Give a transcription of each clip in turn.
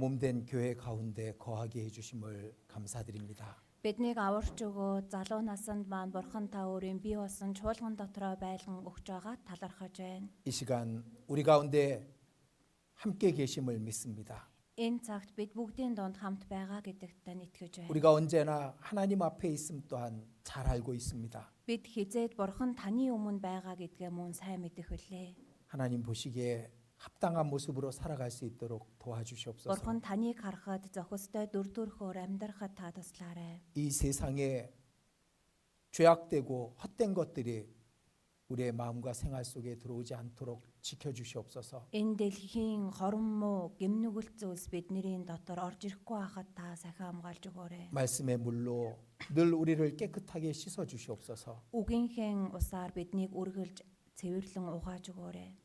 몸된 교회 가운데 거하게 해주심을 감사드립니다. Биднийг аварч өгөө залуу насанд маань бурхан та өөрийн бий болсон чуулган дотроо байлган өгч байгаа талархаж байна. 이 시간 우리 가운데 함께 계심을 믿습니다. Энэ цагт бид бүгдийн донд хамт байгаа гэдэгт итгэж байна. 우리가 언제나 하나님 앞에 있음 또한 잘 알고 있습니다. Бид хизээд бурхан таны өмнө байгаа гэдгээ мөн сайн мэдэх үлээ. 하나님 보시기에 합당한 모습으로 살아갈 수 있도록 도와주시옵소서. Бурхан таныг харахад зохистой дүр төрхөөр амьдрахад та туслаарай. 이 세상에 죄악되고 헛된 것들이 우리의 마음과 생활 속에 들어오지 않도록 지켜주시옵소서. Энэ дэлхийн хорон муу гимнүгэл зүйлс бидний дотор орж ирэхгүй байхад та сахин хамгаалж өгөөрэй. 말씀의 물로 늘 우리를 깨끗하게 씻어 주시옵소서. Үгийнхээ усаар биднийг үргэлж цэвэрлэн угааж өгөөрэй.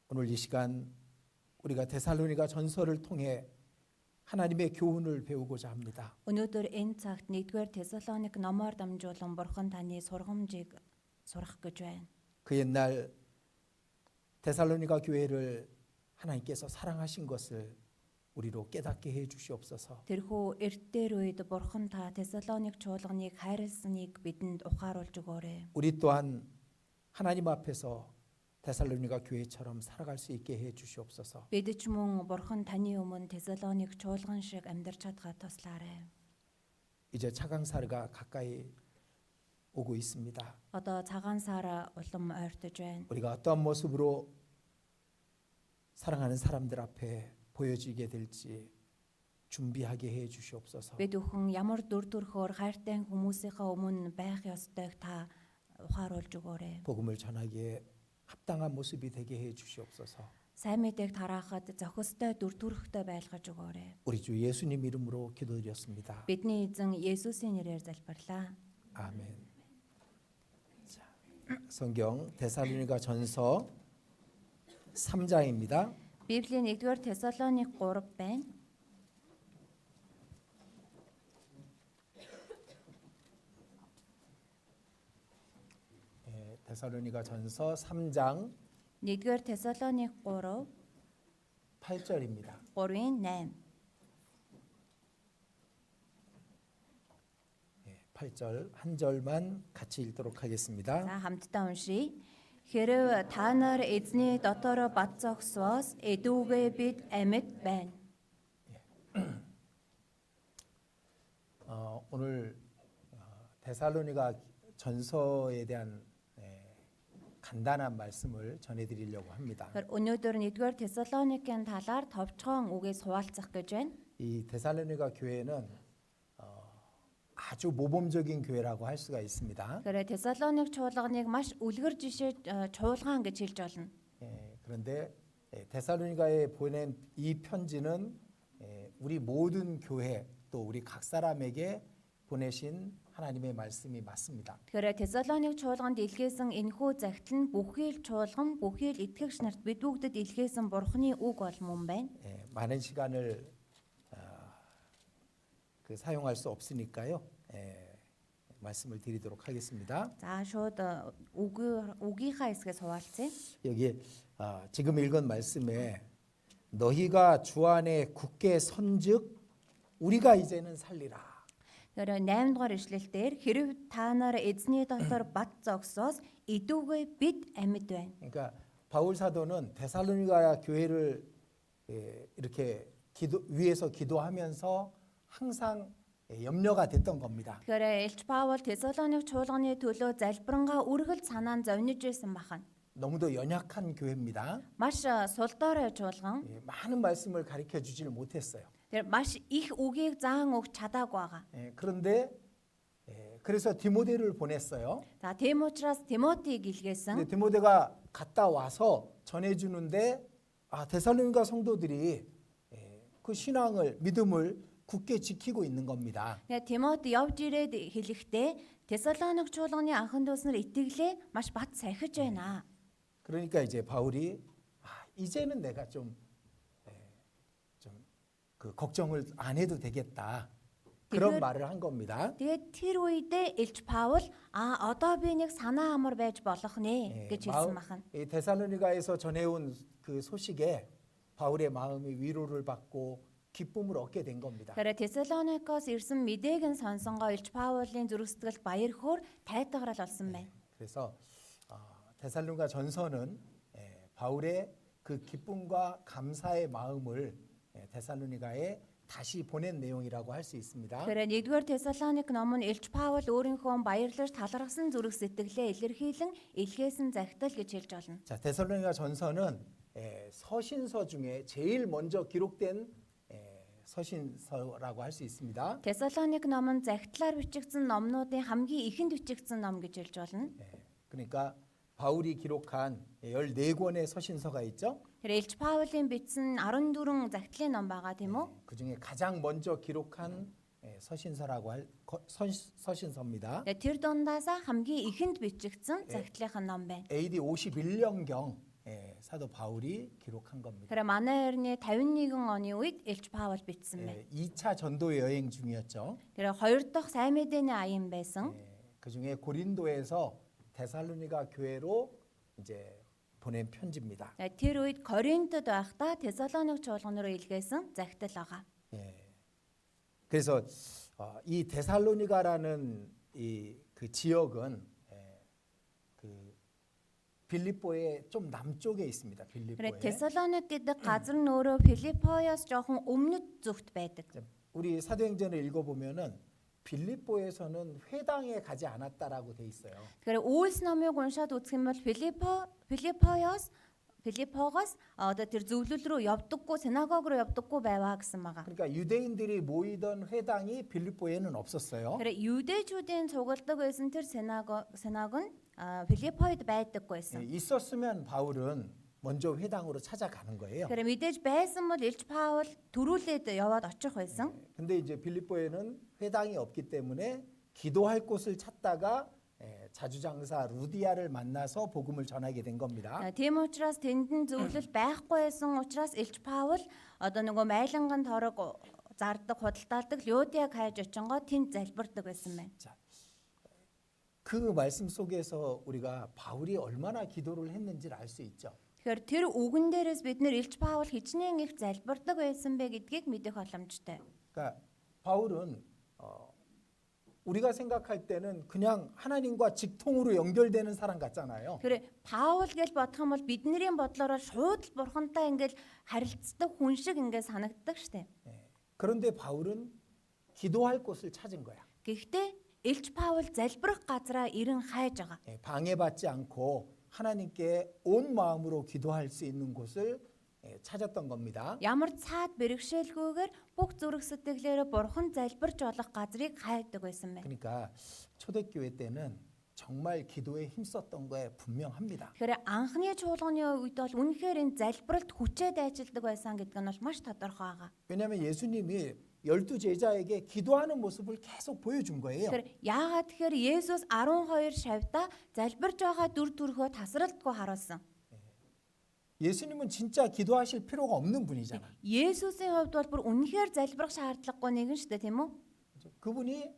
오늘 이 시간 우리가 데살로니가 전서를 통해 하나님의 교훈을 배우고자 합니다. Өнөөдөр энэ цагт 1-р Тесалоник номоор дамжуулан бурхан таны сургамжийг сурах гэж байна. 그 옛날 데살로니가 교회를 하나님께서 사랑하신 것을 우리로 깨닫게 해 주시옵소서. Тэрхүү эрт дээр үед бурхан та Тесалоник чуулганыг хайрласныг бидэнд ухааруулж өгөөрэй. 우리 또한 하나님 앞에서 데살로니가 교회처럼 살아갈 수 있게 해 주시옵소서. Бид ч мөн бурхан таны өмнө Тесалоник чуулган шиг амьдарч чадгаад туслаарай. 이제 차강사르가 가까이 오고 있습니다. Одоо цагаан сар улам ойртож байна. 우리가 어떠한 모습으로 사랑하는 사람들 앞에 보여지게 될지 준비하게 해 주시옵소서. Бид бүхэн ямар дүр төрхөөр хайртай хүмүүсийнхээ өмнө байх ёстойг та ухааруулж өгөөрэй. 복음을 전하기에 합당한 모습이 되게 해 주시옵소서. Сайн мэдээг тараахад зохистой дүр төрхтэй байлгаж өгөөрэй. 우리 주 예수님 이름으로 기도드렸습니다. Бидний эзэн Есүсийн нэрээр залбирлаа. 아멘. 자, 성경 데살로니가 전서 3장입니다. Библийн 1-р Тесалоник 3 байна. 데살로니가 전서 3장 1-р Тесалоник 3 8절입니다. 3-ын 8. 8절 한 절만 같이 읽도록 하겠습니다. За хамтдаа уншийе. Хэрв та нар эзний дотор бат зогсвоос эдүүгээ бид амьд байна. 오늘 데살로니가 전서에 대한 간단한 말씀을 전해드리려고 합니다. Өнөөдөр 1-р Тесалоникийн талаар товчхон үгээс хуваалцах гэж байна. 이 데살로니가 교회는 아주 모범적인 교회라고 할 수가 있습니다. Тэгэхээр Тесалоник чуулганыг маш үлгэр жишээ чуулган гэж хэлж болно. 그런데 데살로니가에 보낸 이 편지는 우리 모든 교회 또 우리 각 사람에게 보내신 하나님의 말씀이 맞습니다. Тэгэхээр Тесалоник чуулганд илгээсэн энэхүү загтал нь бүхий л чуулган, бүхий л итгэгч нарт бид бүгдэд илгээсэн Бурхны үг бол мөн байна. 많은 시간을 사용할 수 없으니까요. 말씀을 드리도록 하겠습니다. За шууд үгийнхаа хэсгээс хуваалцъя. 여기 지금 읽은 말씀에 너희가 주 안에 굳게 선즉 우리가 이제는 살리라. Тэгэхээр 8 дугаар ишлэлээр хэрв та нар эзний дотор бат зогсоос эдүүгээ бид амьд байна. 그러니까 바울 사도는 데살로니가 교회를 이렇게 위해서 기도하면서 항상 염려가 됐던 겁니다. Тэгэхээр Элч Паул Тесалоник чуулганы төлөө залбирангаа үргэлж санаанд зовниж байсан бахан. 너무도 연약한 교회입니다. Маш сулдорой чуулган. 많은 말씀을 가르쳐 주지를 못했어요. Тэр маш их үгийг заан өгч чадаагүй байгаа. 그런데 그래서 디모데를 보냈어요. За тийм учраас Тимотиг 근데 илгээсэн. 디모데가 갔다 와서 전해주는데 데살로니가 성도들이 그 신앙을 믿음을 굳게 지키고 있는 겁니다. Тэгээ Тимот явж ирээд хэлэхдээ Тесалоник чуулганы анхан дүүс нар итгэлээ маш бат сахиж байна. 그러니까 이제 바울이 이제는 내가 좀 그 걱정을 안 해도 되겠다. 그런 말을 한 겁니다. Тэгээд тэр үедээ Элч Паул одоо би нэг санаа амар байж болох нэ гэж хэлсэн бахан. 데살로니가에서 전해온 그 소식에 바울의 마음이 위로를 받고 기쁨을 얻게 된 겁니다. Тэгэхээр Тесалоникоос ирсэн мэдээг нь сонсонгоо Илч Паулын зүрх сэтгэл баяр хөөр тайтгарал болсон байна. 그래서 데살로니가 전서는 바울의 그 기쁨과 감사의 마음을 데살로니가에 다시 보낸 내용이라고 할 수 있습니다. Тэгэхээр 1-р Тесалоник ном нь Илч Паул өөрийнхөө баярлаж талархсан зүрх сэтгэлээ илэрхийлэн илгээсэн захидал гэж хэлж болно. 자, 데살로니가 전서는 서신서 중에 제일 먼저 기록된 서신서라고 할 수 있습니다. Тесалоник ном нь захидлаар бичигдсэн номнуудын хамгийн ихэнд бичигдсэн ном гэж хэлж болно. 그러니까 바울이 기록한 14권의 서신서가 있죠. Тэгэхээр Илч Паулийн бичсэн 14 захидлын ном байгаа тийм үү? 그중에 가장 먼저 기록한 서신서라고 할 서신서입니다. Тэр дундаасаа хамгийн ихэнд бичигдсэн захидлын ном байна. AD 51년경 사도 바울이 기록한 겁니다. Тэгэхээр манай эртний 51 оны үед Илч Паул бичсэн байна. 2차 전도 여행 중이었죠. Тэр хоёр дахь сайн мэдээний аян байсан. 그중에 고린도에서 데살로니가 교회로 이제 보낸 편지입니다. Тэр үед Коринтод байхдаа Тесалоник чуулганараа илгээсэн захидал байгаа. 그래서 이 데살로니가라는 그 지역은 그 빌립보의 좀 남쪽에 있습니다. Тэгэхээр 빌립보에. Тесалоник гэдэг газар нь өөрөө Филиппоёс жоохон өмнөд зүгт байдаг. 우리 사도행전을 읽어보면은 빌립보에서는 회당에 가지 않았다라고 돼 있어요. Тэгэхээр Үйлс номыг уншаад үзэх юм бол Филиппогоос одоо тэр зөвлөл рүү явдаггүй, синагог руу явдаггүй байваа гэсэн байгаа. 그러니까 유대인들이 모이던 회당이 빌립보에는 없었어요. Тэгэхээр юудэчүүдийн цугладаг байсан тэр синагог нь Филиппойд байдаггүй байсан. 있었으면 바울은 먼저 회당으로 찾아가는 거예요. Тэгэхээр мэдээж байсан бол Илч Паул төрүүлээд яваад очих байсан. 근데 이제 빌립보에는 회당이 없기 때문에 기도할 곳을 찾다가 자주장사 루디아를 만나서 복음을 전하게 된 겁니다. Тийм учраас тэнд нь зөвлөл байхгүй байсан учраас Илч Паул одоо нөгөө майланган торог зардаг худалдаалдаг Людиаг хайж очингоо тэнд залбирдаг байсан байна. 그 말씀 속에서 우리가 바울이 얼마나 기도를 했는지를 알 수 있죠. Тэгэхээр тэр үгэн дээрээс бид нэр Илч Паул хичнээн их залбирдаг байсан бэ гэдгийг мэдэх боломжтой. 그러니까 바울은 우리가 생각할 때는 그냥 하나님과 직통으로 연결되는 사람 같잖아요. Тэгэхээр Паул гэж бодох юм бол бидний бодлороо шууд л бурхантай ингээл харилцдаг хүн шиг ингээд санагддаг штеп. 그런데 바울은 기도할 곳을 찾은 거야. Гэхдээ Илч Паул залбирах газараа ирэн хайж байгаа. 방해받지 않고 하나님께 온 마음으로 기도할 수 있는 곳을 찾았던 겁니다. Ямар цаад бэрхшээлгүйгээр бүх зүрх сэтгэлээрээ бурхан залбирч болох газрыг хайдаг байсан байна. 그러니까 초대교회 때는 정말 기도에 힘썼던 거에 분명합니다. Тэгэхээр анхны чуулганы үед бол үнэхээр энэ залбиралд хүчээд ажилладаг байсан гэдэг нь бол маш тодорхой байгаа. 왜냐하면 예수님이 12 제자에게 기도하는 모습을 계속 보여준 거예요. Тэгэхээр яагаад тэгэхээр Есүс 12 шавьда залбирч байгаа дүр төрхөө тасралтгүй харуулсан. 예수님은 진짜 기도하실 필요가 없는 분이잖아. Есүсийн хувьд бол бүр үнэхээр залбирах шаардлагагүй нэгэн шүү дээ, тийм үү? 그분이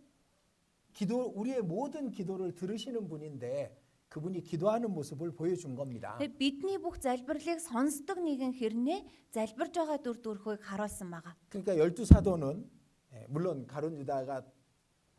우리의 모든 기도를 들으시는 분인데 그분이 기도하는 모습을 보여준 겁니다. Тэгээ бидний бүх залбирлыг сонсдог нэгэн хэрнээ залбирж байгаа дүр төрхийг харуулсан байгаа. 그러니까 12사도는 물론 가룟 유다가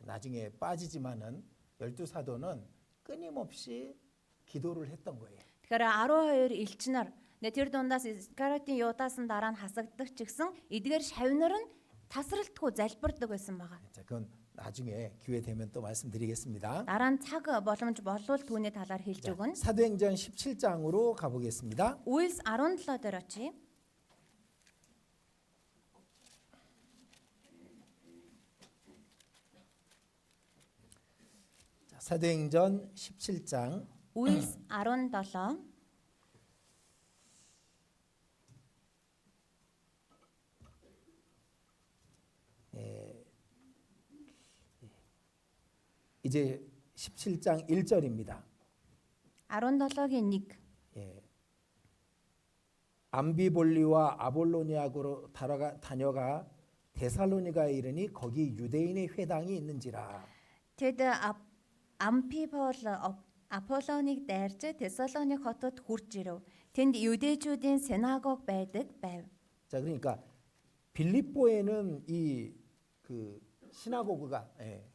나중에 빠지지만은 12사도는 끊임없이 기도를 했던 거예요. Тэгэхээр 12 элч нар тэр дундаас Искариотын Юдаас нь дараа нь хасагддаг ч гэсэн эдгээр шавнар нь тасралтгүй залбирдаг байсан байгаа. 자, 그건 나중에 기회 되면 또 말씀드리겠습니다. Дараа нь цаг боломж болвол түүний талаар хэлж өгнө. 사도행전 17장으로 가보겠습니다. Үйлс 17 дээр очие. 사도행전 17장 Үйлс 17 이제 17장 1절입니다. 17-гийн 1. 암비볼리와 아볼로니아로 다녀가 데살로니가에 이르니 거기 유대인의 회당이 있는지라. Тэд Амфипол Аполлоныг дайрч Тесалоник хотод хурж ирэв. Тэнд юдэчүүдийн синагог байдаг байв. 자, 그러니까 빌립보에는 이 그 시나고그가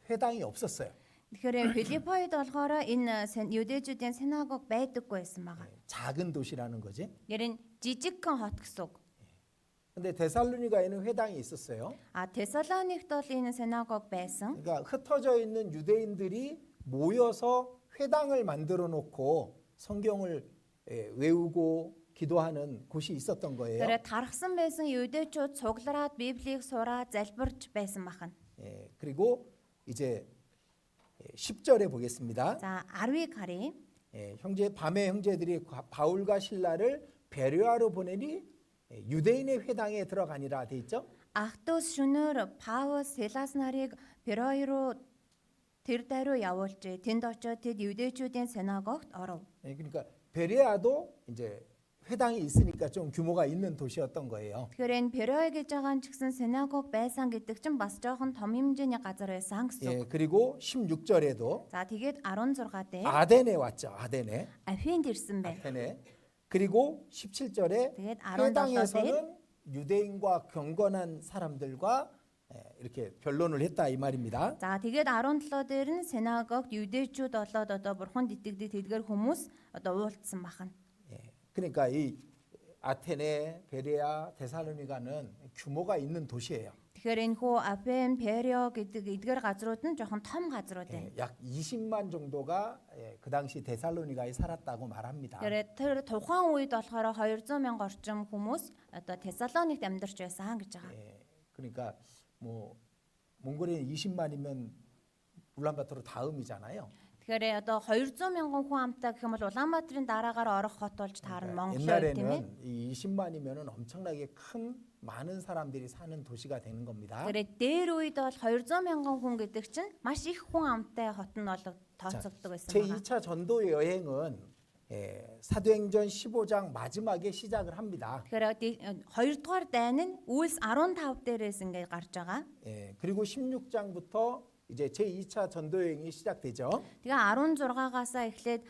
회당이 없었어요. Тэгэхээр Филиппойд болохоор энэ юдэчүүдийн синагог байдаггүй байсан байгаа. 작은 도시라는 거지. Тэр энэ жижигхэн хот гэсэн үг. 근데 데살로니가에는 회당이 있었어요. Тесалоникт бол энэ синагог байсан. 그러니까 흩어져 있는 유대인들이 모여서 회당을 만들어 놓고 성경을 외우고 기도하는 곳이 있었던 거예요. Тэр тархсан байсан юдэчүүд цуглараад Библийг сураад залбирч байсан бахан. 그리고 이제 10절에 보겠습니다. За 10-ыг харъя. 밤에 형제들이 바울과 신라를 베레아로 보내니 유대인의 회당에 들어가니라 돼 있죠. Ах トゥ ус шөнөөр Паул Силас нарыг Берой руу тэр дайруу явуулжээ. Тэнд очиод тэд юдэчүүдийн синагогт оров. 그러니까 베레아도 이제 회당이 있으니까 좀 규모가 있는 도시였던 거예요. Тэгэхээр энэ Берой гэж байгаа нь ч гэсэн синагог байсан гэдэг чинь бас жоохон том хэмжээний газар байсан гэсэн үг. 그리고 16절에도 За тэгээд 16 дээр 아덴에 왔죠. 아덴에. Афинд ирсэн байна. 아테네. 그리고 17절에 Тэгээд 17 дээр 회당에서는 유대인과 경건한 사람들과 이렇게 변론을 했다 이 말입니다. За тэгээд 17 дээр нь синагогт юдэчүүд болоод одоо бурханд итгэдэг тэдгэр хүмүүс одоо уулзсан бахна. 그러니까 이 아테네, 베레아, 데살로니가는 규모가 있는 도시예요. Тэгэхээр энэ хүү Афен, Перио гэдэг эдгээр газрууд нь жоохон том газрууд байна. 약 20만 정도가 그 당시 데살로니가에 살았다고 말합니다. Тэгэхээр тэр тухайн үед болохоор 200 мянга орчим хүмүүс одоо Тесалоникт амьдарч байсан гэж байгаа. 그러니까 뭐 몽골에 20만이면 울란바토르 다음이잖아요. Тэгэхээр одоо 200 мянган хүн амтай гэх юм бол Улаанбаатарын дараагаар орох хот болж таарна Монгол тийм ээ. 옛날에는 이 20만이면은 엄청나게 큰 많은 사람들이 사는 도시가 되는 겁니다. Тэгэхээр дээр үед бол 200 мянган хүн гэдэг чинь маш их хүн амтай хот нь бол тооцогддог байсан 제 байна. 2차 전도 여행은 사도행전 15장 마지막에 시작을 합니다. Тэгэхээр 2 дугаар дайн нь Үйлс 15 дээрээс ингээд гарч байгаа. 그리고 16장부터 이제 제 2차 전도 여행이 시작되죠. Тэгээ 16-аас эхлээд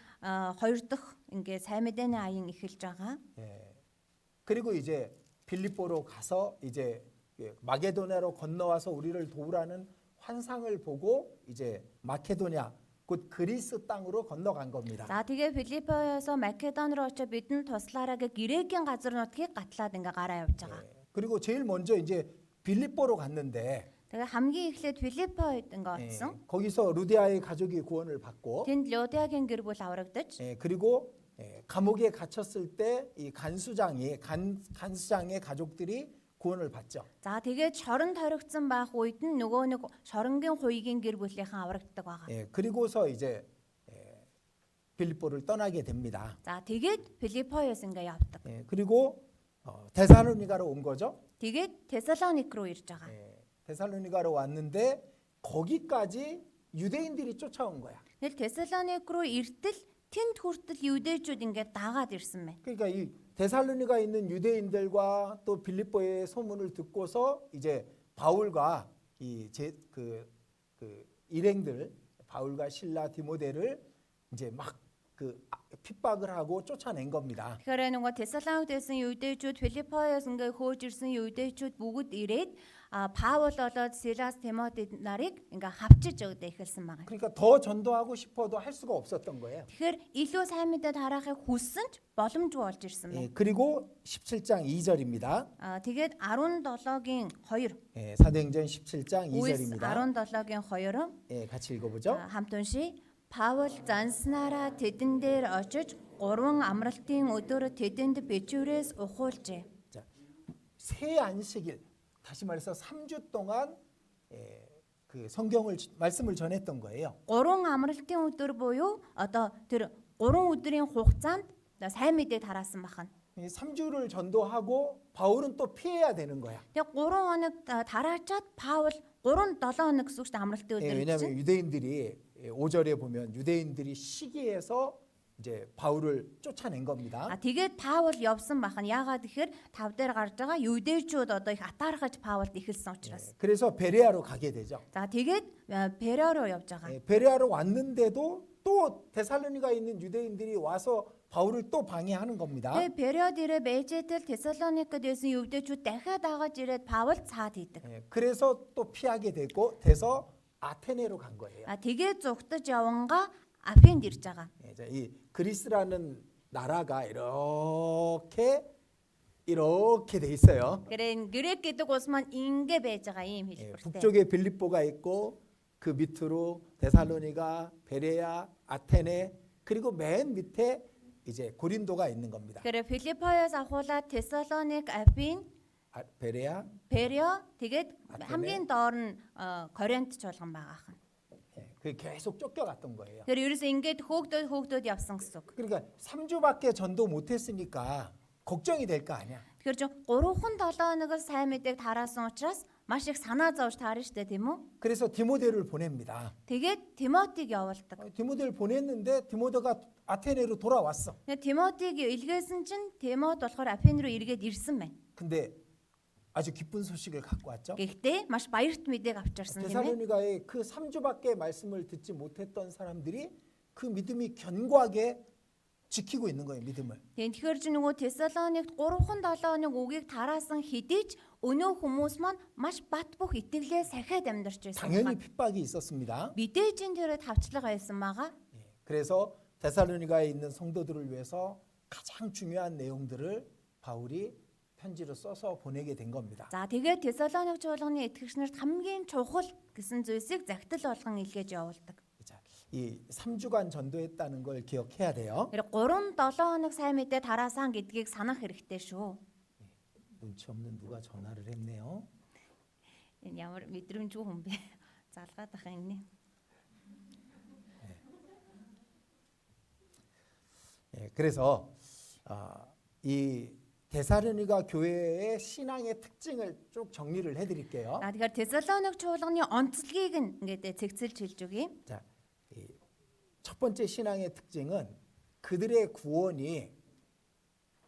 2 дахь ингээд сайн мэдээний аян эхэлж байгаа. 그리고 이제 빌립보로 가서 이제 마게도냐로 건너와서 우리를 도우라는 환상을 보고 이제 마케도냐 곧 그리스 땅으로 건너간 겁니다. За тэгээ Филиппоёос Македон руу очиж бидэнд туслаараа гэ Грекийн газар нутгийг гатлаад ингээ гараа явж байгаа. 그리고 제일 먼저 이제 빌립보로 갔는데 Тэгээ хамгийн эхлээд Филиппоёд ингээ очсон. 거기서 루디아의 가족이 구원을 받고 Тэнд Людиагийн гэр бүл аврагдаж 그리고 감옥에 갇혔을 때 이 간수장의 가족들이 구원을 받죠. за тэгээд шоронд хоригдсон байх үед нь нөгөө нэг шоронгийн хуйгийн гэр бүлийнхэн аврагддаг байгаа. 그리고서 이제 빌립보를 떠나게 됩니다. За тэгээд Филиппоёс ингээ явдаг. 그리고 데살로니가로 온 거죠. Тэгээд Тесалоник руу ирж байгаа. 데살로니가로 왔는데 거기까지 유대인들이 쫓아온 거야. Тэгэл Тесалоник руу иртэл тэнд хүртэл юдэчүүд ингээ дагаад ирсэн байна. 그러니까 이 데살로니가 있는 유대인들과 또 빌립보의 소문을 듣고서 이제 바울과 그 일행들 바울과 실라 디모데를 이제 막 핍박을 하고 쫓아낸 겁니다. Тэгэхээр нөгөө Тесалоникт байсан юдэчүүд Филиппоёс ингээ хөөж ирсэн юдэчүүд бүгд ирээд Паул болоод Силас Тимоти нарыг ингээ хавчиж өгдө эхэлсэн байгаа. 그러니까 더 전도하고 싶어도 할 수가 없었던 거예요. Тэгэхээр илүү сайн мэдээ тараахыг хүссэн ч боломжгүй болж ирсэн байна. 그리고 17장 2절입니다. Тэгээд 17-гийн 2. 사도행전 17장 2절입니다. 17-гийн 2. 같이 읽어보죠. хамт уншия. Паул занснараа тэдэн дээр очиж 3 амралтын өдөр тэдэнд бичвэрээс ухуулжээ. 새 안식일 다시 말해서 3주 동안 그 성경을 말씀을 전했던 거예요. 3 амралтын өдөр буюу одоо тэр 3 өдрийн хугацаанд сайн мэдээ тараасан бахна. 3주를 전도하고 바울은 또 피해야 되는 거야. Тэгээ 3 хоног тараачаад Паул 3-7 хоног гэсэн үг амралтын өдөр 왜냐하면 гэж. 유대인들이 5절에 보면 유대인들이 시기해서 이제 바울을 쫓아낸 겁니다. Тэгээд Паул явсан бахна. Яагаад гэхээр 5 дээр гарч байгаа юдэчүүд одоо их атаархаж Паулд эхэлсэн учраас. 그래서 베레아로 가게 되죠. За тэгээд Перо руу явж байгаа. 베레아로 왔는데도 또 데살로니가 있는 유대인들이 와서 바울을 또 방해하는 겁니다. Тэгээ период ирээ Бэжэтэл Тесалоникод байсан евдээчүүд дахиад дагаад ирээд Паул цаад хийдэг. 예, 그래서 또 피하게 돼서 아테네로 간 거예요. Тэгээ зүгтаж явангаа Афинд ирж байгаа. 예, 자, 이 그리스라는 나라가 이렇게 돼 있어요. Тэгэхээр Грек гэдэг улс маань ингэ байж байгаа юм 예, хэлбэртэй. 북쪽에 빌립보가 있고 그 밑으로 데살로니가, 베레아, 아테네 그리고 맨 밑에 이제 고린도가 있는 겁니다. Тэгэхээр Филиппоёс ахуулаад Тесалоник, Афин, 베레아, Перио тэгээд Афине. хамгийн доор нь Коринт чуулган байгаа хан. 예, 그게 계속 쫓겨갔던 거예요. Тэгэхээр ерөөсөө ингэж хөөгдөд явсан гэсэн үг. 그러니까 3주밖에 전도 못했으니까 걱정이 될 거 아니야. Тэгэхээр чи 3-7 хоногор сайн мэдээг тараасан учраас маш их санаа зовж таарна штэ тийм үү? 그래서 디모데를 보냅니다. Тэгээд Тимотиг явуулдаг. 디모데를 보냈는데 디모데가 아테네로 돌아왔어. Тэгээд Тимотиг илгээсэн чинь Тимот болохоор Афин руу эргээд ирсэн байна. 근데 아주 기쁜 소식을 갖고 왔죠. Гэхдээ маш баярт мэдээг авчирсан тийм ээ. 데살로니가의 그 3주밖에 말씀을 듣지 못했던 사람들이 그 믿음이 견고하게 지키고 있는 거예요, 믿음을. Тэгэхээр чи нөгөө Тесалоникт 3-7 хоног үгийг тараасан хэдий ч өнөө хүмүүс маань маш бат бөх итгэлээ сахиад амьдарч байсан. 당연히 핍박이 있었습니다. Мэдээж энэ төрөд хавчлага байсан байгаа. 예, 그래서 데살로니가에 있는 성도들을 위해서 가장 중요한 내용들을 바울이 편지로 써서 보내게 된 겁니다. За тэгээд Тесалоник чуулганы итгэгч нарт хамгийн чухал гэсэн зүйлсийг загтал болгон илгээж явуулдаг. 자, 이 3주간 전도했다는 걸 기억해야 돼요. Тэр 3-7 хоног сайн мэдээ тараасан гэдгийг санах хэрэгтэй шүү. 눈치 없는 누가 전화를 했네요. Энэ ямар мэдрэмжгүй хүн бэ? Залгаад ах энэ. 예, 그래서 이 데살로니가 교회의 신앙의 특징을 쭉 정리를 해드릴게요. За тэгэхээр Тесалоник чуулганы онцлогийг ингээд цэгцэлж хэлж өгье. 자, 이 첫 번째 신앙의 특징은 그들의 구원이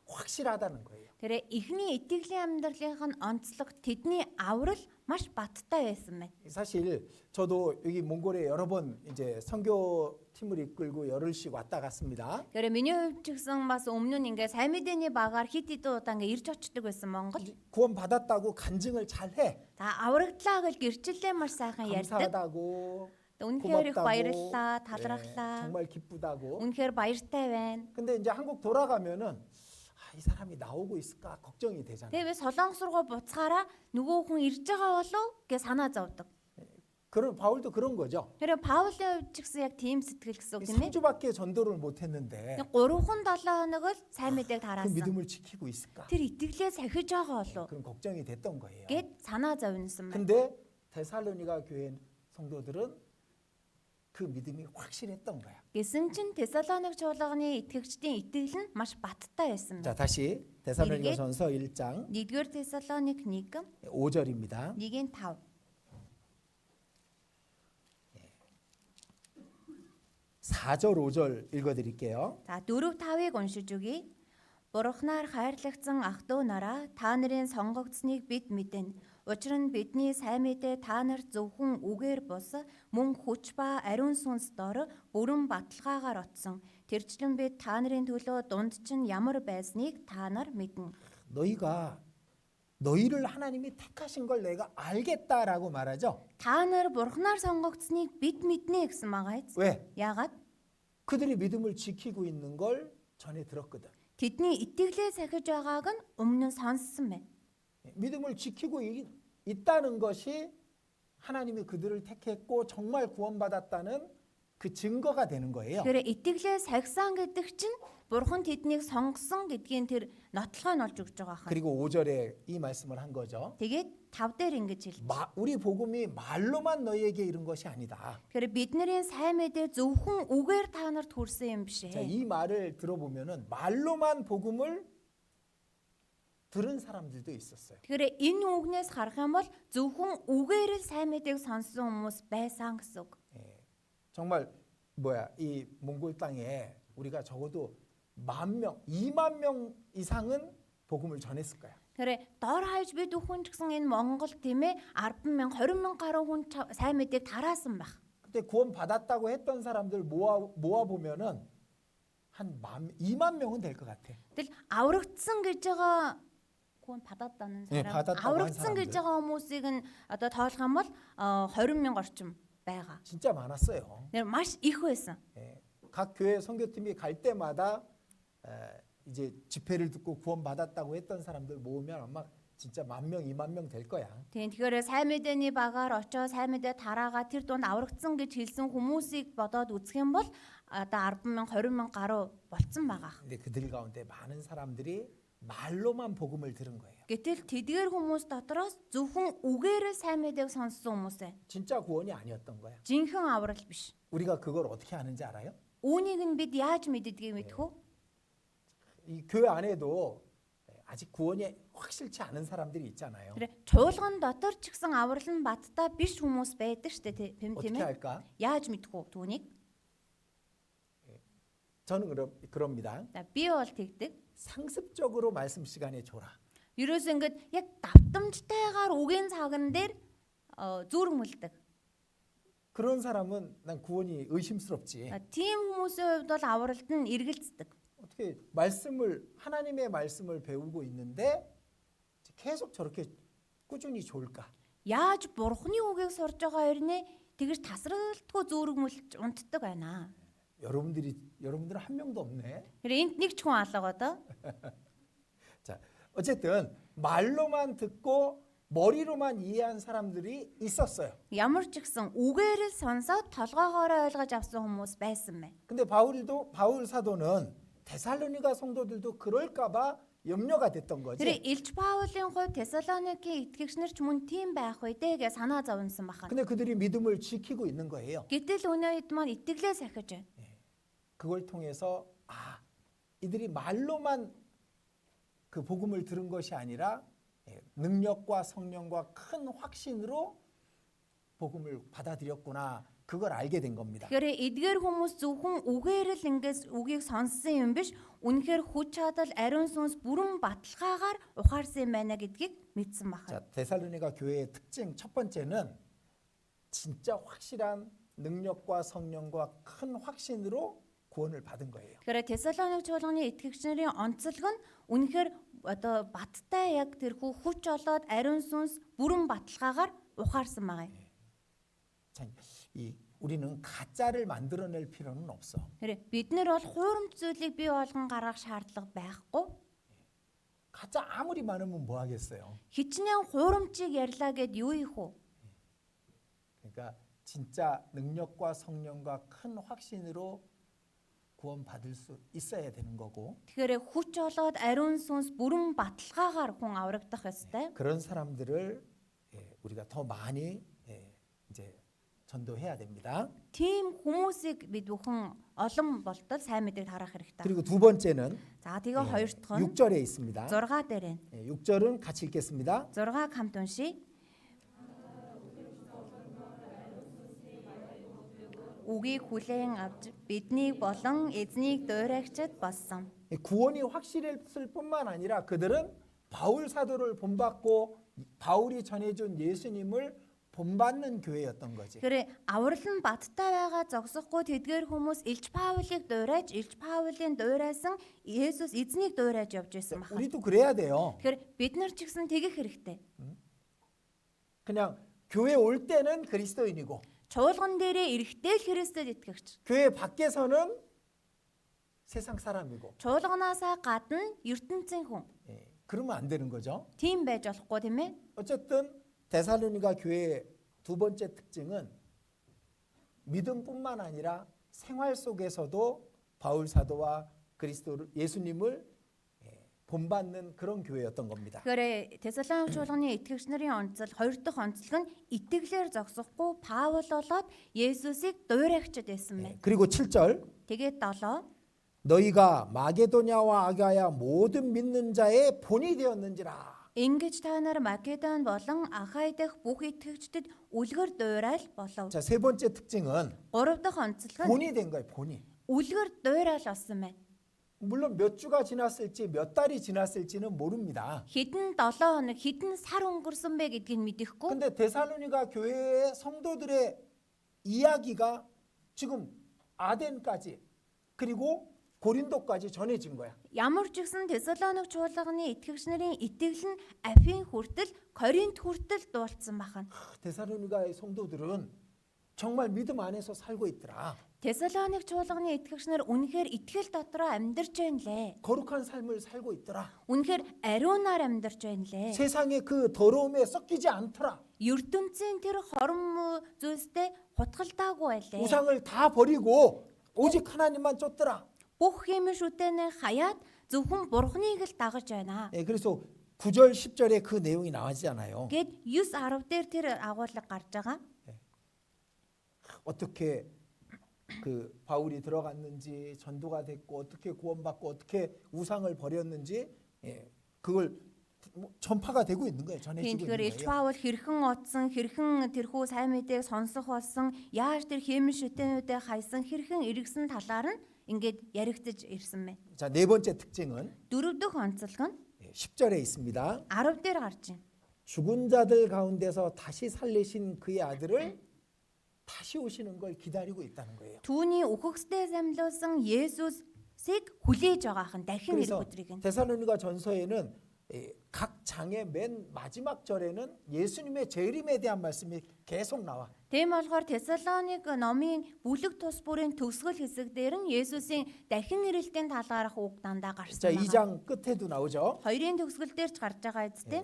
확실하다는 거예요. Тэр эхний итгэлийн амьдралынх нь онцлог тэдний аврал маш баттай байсан байна. 사실 저도 여기 몽골에 여러 번 이제 선교 팀을 이끌고 열흘씩 왔다 갔습니다. Тэгэхээр миний хувьд ч гэсэн бас өмнө нь ингээд сайн мэдээний багаар хит хитэн удаа ингээд ирж очдөг байсан Монгол. 구원 받았다고 간증을 잘 해. За аврагдлаа гэж гэрчлэлээ маш сайхан ярьдаг. 감사하다고, Үнэхээр их 고맙다고, баярлалаа, 예, талархлаа. 정말 기쁘다고. Үнэхээр баяртай байна. 근데 이제 한국 돌아가면은 이 사람이 나오고 있을까 걱정이 되잖아요. Тэгээ Солонгос руу буцахаараа нөгөө хүн ирж байгаа болов гэж санаа зовдөг. 그런 바울도 그런 거죠. Тэр Паулийн хувьд ч гэсэн яг тийм сэтгэл гэсэн үг тийм ээ. 3주밖에 전도를 못 했는데 3-7 хоног л сайн мэдээг 그 тараасан. 믿음을 지키고 있을까? Тэр итгэлээ сахиж байгаа болов 그런 걱정이 됐던 거예요. гэд санаа зовнсон байна. 근데 데살로니가 교회 성도들은 그 믿음이 확실했던 거야. Гэсэн чинь Тесалоник чуулганы итгэгчдийн итгэл нь маш баттай байсан 자, байна. 다시 데살로니가전서 1장 1-р Тесалоник 1, 5절입니다. 1-5. 4절 5절 읽어 드릴게요. За 4-5-ыг уншиж өгье. Бурхнаар хайрлагдсан ах トゥ нараа та нарын сонгогдсныг бид мэднэ. Учир нь бидний сайн мэдээ та нарт зөвхөн үгээр бус мөн хүч ба ариун сүнс дор бүрэн баталгаагаар отсон. Тэрчлэн бид та нарын төлөө дунд чинь ямар байсныг та нар мэднэ. 너희를 하나님이 택하신 걸 내가 알겠다라고 말하죠. Та нар бурхнаар сонгогдсныг бид мэднэ гэсэн байгаа биз? 왜? Яагаад? 그들이 믿음을 지키고 있는 걸 전에 들었거든. Тэдний итгэлээ сахиж байгааг нь өмнө нь сонссон байна. 믿음을 지키고 있다는 것이 하나님이 그들을 택했고 정말 구원받았다는 그 증거가 되는 거예요. Тэгэхээр итгэлээ сахисан гэдэг чинь бурхан тэднийг сонгосон гэдгийн тэр нотлохоо нь олж өгч байгаа хаа. 그리고 5절에 이 말씀을 한 거죠. Тэгээд 5 дээр ингэж хэлж. 우리 복음이 말로만 너희에게 이른 것이 아니다. Тэгэхээр бидний сайн мэдээ зөвхөн үгээр та нарт хүрсэн юм биш 자, ээ. 이 말을 들어보면은 말로만 복음을 들은 사람들도 있었어요. Тэгэхээр энэ үгнээс харах юм бол зөвхөн үгээр л сайн мэдээг сонссон хүмүүс байсан гэсэн үг. 정말 이 몽골 땅에 우리가 적어도 10,000명, 20,000명 이상은 복음을 전했을 거야. Тэгэхээр дор хаяж бид бүхэн ч гэсэн энэ Монгол тийм ээ 10,000 20,000 гаруй хүн сайн мэдээг тараасан байх. 그때 구원 받았다고 했던 사람들 모아 보면은 한 2만 명은 될 것 같아. Тэгэл аврагдсан гэж байгаа хүн 받았다는 네, 사람. 받았다고 한 аврагдсан гэж 사람들. байгаа хүмүүсийг нь одоо тоолох юм бол 20 мянган орчим байгаа. 진짜 많았어요. Тэр маш их байсан. 예, 각 교회 선교팀이 갈 때마다 이제 집회를 듣고 구원 받았다고 했던 사람들 모으면 아마 진짜 10,000명, 20,000명 될 거야. Тэгэхээр сайн мэдээний багаар очоод сайн мэдээ тараагаа тэр дунд аврагдсан гэж хэлсэн хүмүүсийг бодоод үзэх юм бол одоо 10 мянга 20 мянга гаруй болцсон байгаа. 근데 그들 가운데 많은 사람들이 말로만 복음을 들은 거예요. Гэтэл тэдгээр хүмүүс дотроос зөвхөн үгээрээ сайн мэдээг сонссон хүмүүс ээ. 진짜 구원이 아니었던 거야. Жинхэнэ аврал биш. 우리가 그걸 어떻게 아는지 알아요? Үүнийг нь бид яаж мэддгийг мэдэх үү? 이 교회 안에도 아직 구원이 확실치 않은 사람들이 있잖아요. Тэр чуулган дотор ч гэсэн аврал нь баттай биш хүмүүс байдаг шүү дээ тийм 어떻게 ээ. 할까? Яаж мэдэх үү түүнийг? 저는 그럽니다. За би бол тэгдэг. 상습적으로 말씀 시간에 줘라. Ерөөс ингээд яг давтамжтайгаар үгийн цаган дээр зүрхмэлдэг. 그런 사람은 난 구원이 의심스럽지. Тийм хүмүүсийн хувьд бол авралт нь эргэлздэг. 어떻게 하나님의 말씀을 배우고 있는데 계속 저렇게 꾸준히 졸까? Яаж бурхны үгийг сурж байгаа хэрнээ тэгж тасралтгүй зүрхмэлж унтдаг байна. 여러분들 한 명도 없네. Тэр энд нэг ч хүн алга одоо. 자, 어쨌든 말로만 듣고 머리로만 이해한 사람들이 있었어요. Ямар ч гэсэн үгээр л сонсоод толгоогоороо ойлгож авсан хүмүүс байсан мэ. 근데 바울 사도는 데살로니가 성도들도 그럴까봐 염려가 됐던 거지. Тэр Илч Паулийн хувьд Тесалоникийн итгэгчнэр ч мөн тийм байх үедээ гэж санаа зовнсон баха. 근데 그들이 믿음을 지키고 있는 거예요. Гэтэл өнөө хэд маань итгэлээ сахиж байна. 그걸 통해서 이들이 말로만 그 복음을 들은 것이 아니라 능력과 성령과 큰 확신으로 복음을 받아들였구나. 그걸 알게 된 겁니다. Тэгэхээр эдгээр хүмүүс зөвхөн үгээр л ингээс үгийг сонссон юм биш. Үнэхээр хүч чадал, ариун сүнс бүрэн баталгаагаар ухаарсан юм байна гэдгийг мэдсэн баха. 자, 데살로니가 교회의 특징 첫 번째는 진짜 확실한 능력과 성령과 큰 확신으로 구원을 받은 거예요. Тэгэхээр Тесалоник чуулганы итгэгчнэрийн онцлог нь үнэхээр одоо баттай яг тэрхүү хүч олоод ариун сүнс бүрэн баталгаагаар ухаарсан байгаа юм. 자, 우리는 가짜를 만들어낼 필요는 없어. Тэр бид нар бол хуурамч зүйлийг бий болгон гаргах шаардлага байхгүй. 가짜 아무리 많으면 뭐 하겠어요. Хичнээн хуурамчийг ярьлаа гэд юу их вэ? 그러니까 진짜 능력과 성령과 큰 확신으로 구원받을 수 있어야 되는 거고. Тэгэхээр хүч олоод ариун сүнс бүрэн баталгаагаар хүн аврагдах ёстой. 그런 사람들을 우리가 더 많이 이제 전도해야 됩니다. Тийм хүмүүсийг бид бүхэн олон болтол сайн мэдээг тараах хэрэгтэй. 그리고 두 번째는 За тэгээ хоёр дахь нь 6절에 있습니다. 6 дээр байна. 6절은 같이 읽겠습니다. 6 хамт уншия. Үгийг хүлээн авч биднийг болон эзнийг дуурайгчд болсон. 구원이 확실했을 뿐만 아니라 그들은 바울 사도를 본받고 바울이 전해준 예수님을 본받는 교회였던 거지. Тэгэхээр аврал нь баттай байгаа зогсохгүй тэдгээр хүмүүс Илч Паулийг дуурайж, Илч Паулийн дуурайсан Есүс эзнийг дуурайж явж байсан байна. 우리도 그래야 돼요. Тэгэхээр бид нар ч гэсэн тэгэх хэрэгтэй. 그냥 교회 올 때는 그리스도인이고 Чуулган дээрээ эрэхтэй л Христэд итгэгч. 교회 밖에서는 세상 사람이고. Чуулганаасаа гадна ертөнцийн хүн. 그러면 안 되는 거죠. Тийм байж болохгүй тийм ээ. 어쨌든 데살로니가 교회의 두 번째 특징은 믿음뿐만 아니라 생활 속에서도 바울 사도와 그리스도 예수님을 본받는 그런 교회였던 겁니다. Тэгэхээр Тесалоник чуулганы итгэгчнэрийн онцлог хоёр дахь онцлог нь итгэлээр зогсохгүй Паул болоод Есүсийг дуурайгчд байсан байна. 그리고 7절 Тэгээд 7 너희가 마게도냐와 아가야 모든 믿는 자의 본이 되었는지라. Ингэж та нар Македон болон Ахай дахь бүх итгэгчдэд үлгэр дуурай болов. 자, 세 번째 특징은 Гурав дахь онцлог нь 본이 된 거예요. 본이. үлгэр дуурай болсон байна. 물론 몇 주가 지났을지 몇 달이 지났을지는 모릅니다. Хэдэн 7 хоног, хэдэн сар өнгөрсөн бэ гэдгийг мэдэхгүй. 근데 데살로니가 교회의 성도들의 이야기가 지금 아덴까지 그리고 고린도까지 전해진 거야. Ямар ч гэсэн Тесалоник чуулганы итгэгч нарын итгэл нь Афин хүртэл Коринт хүртэл дуулсан бахан. 데살로니가의 성도들은 정말 믿음 안에서 살고 있더라. Тесалоник чуулганы итгэгч нар үнэхээр итгэл дотроо амьдарч байна лээ. 거룩한 삶을 살고 있더라. Үнэхээр ариунаар амьдарч байна лээ. 세상의 그 더러움에 섞이지 않더라. ертөнцийн тэр хором зүйлстэй хутгалдаагүй байлээ. 우상을 다 버리고 오직 하나님만 쫓더라. Бүх хэмээн шүтэнэ хаяад зөвхөн бурхныг л дагаж байна. 예, 그래서 9절 10절에 그 내용이 나오잖아요. Гэт 9:10 дээр тэр агуулга гарч байгаа. 어떻게 그 바울이 들어갔는지 전도가 됐고 어떻게 구원받고 어떻게 우상을 버렸는지 그걸 전파가 되고 있는 거예요. 전해지고 Тэгэхээр 있는 Илч 거예요. Паул хэрхэн одсон, хэрхэн тэрхүү сайн мэдээг сонсох болсон, яаж тэр хэмээн шүтэнүүдэд хайсан, хэрхэн эргэсэн талаар нь ингээд яригдж ирсэн байна. 자, 네 번째 특징은 Дөрөв дэх онцлог нь 10절에 있습니다. 10 дээр гарч байна. 죽은 자들 가운데서 다시 살리신 그의 아들을 다시 오시는 걸 기다리고 있다는 거예요. Түүний үхэгсдээ замлуулсан Есүсийг хүлээж байгаа хэн дахин ирэх 그래서 өдрийг нь. 데살로니가 전서에는 각 장의 맨 마지막 절에는 예수님의 재림에 대한 말씀이 계속 나와. Тийм болохоор Тесалоник номын бүлэг тус бүрийн төгсгөл хэсэг дээр нь Есүсийн дахин ирэлтийн талаарх үг дандаа 자, гарсан байна. 2장 끝에도 나오죠. Хоёрын төгсгөл дээр ч гарч байгаа эцтэй.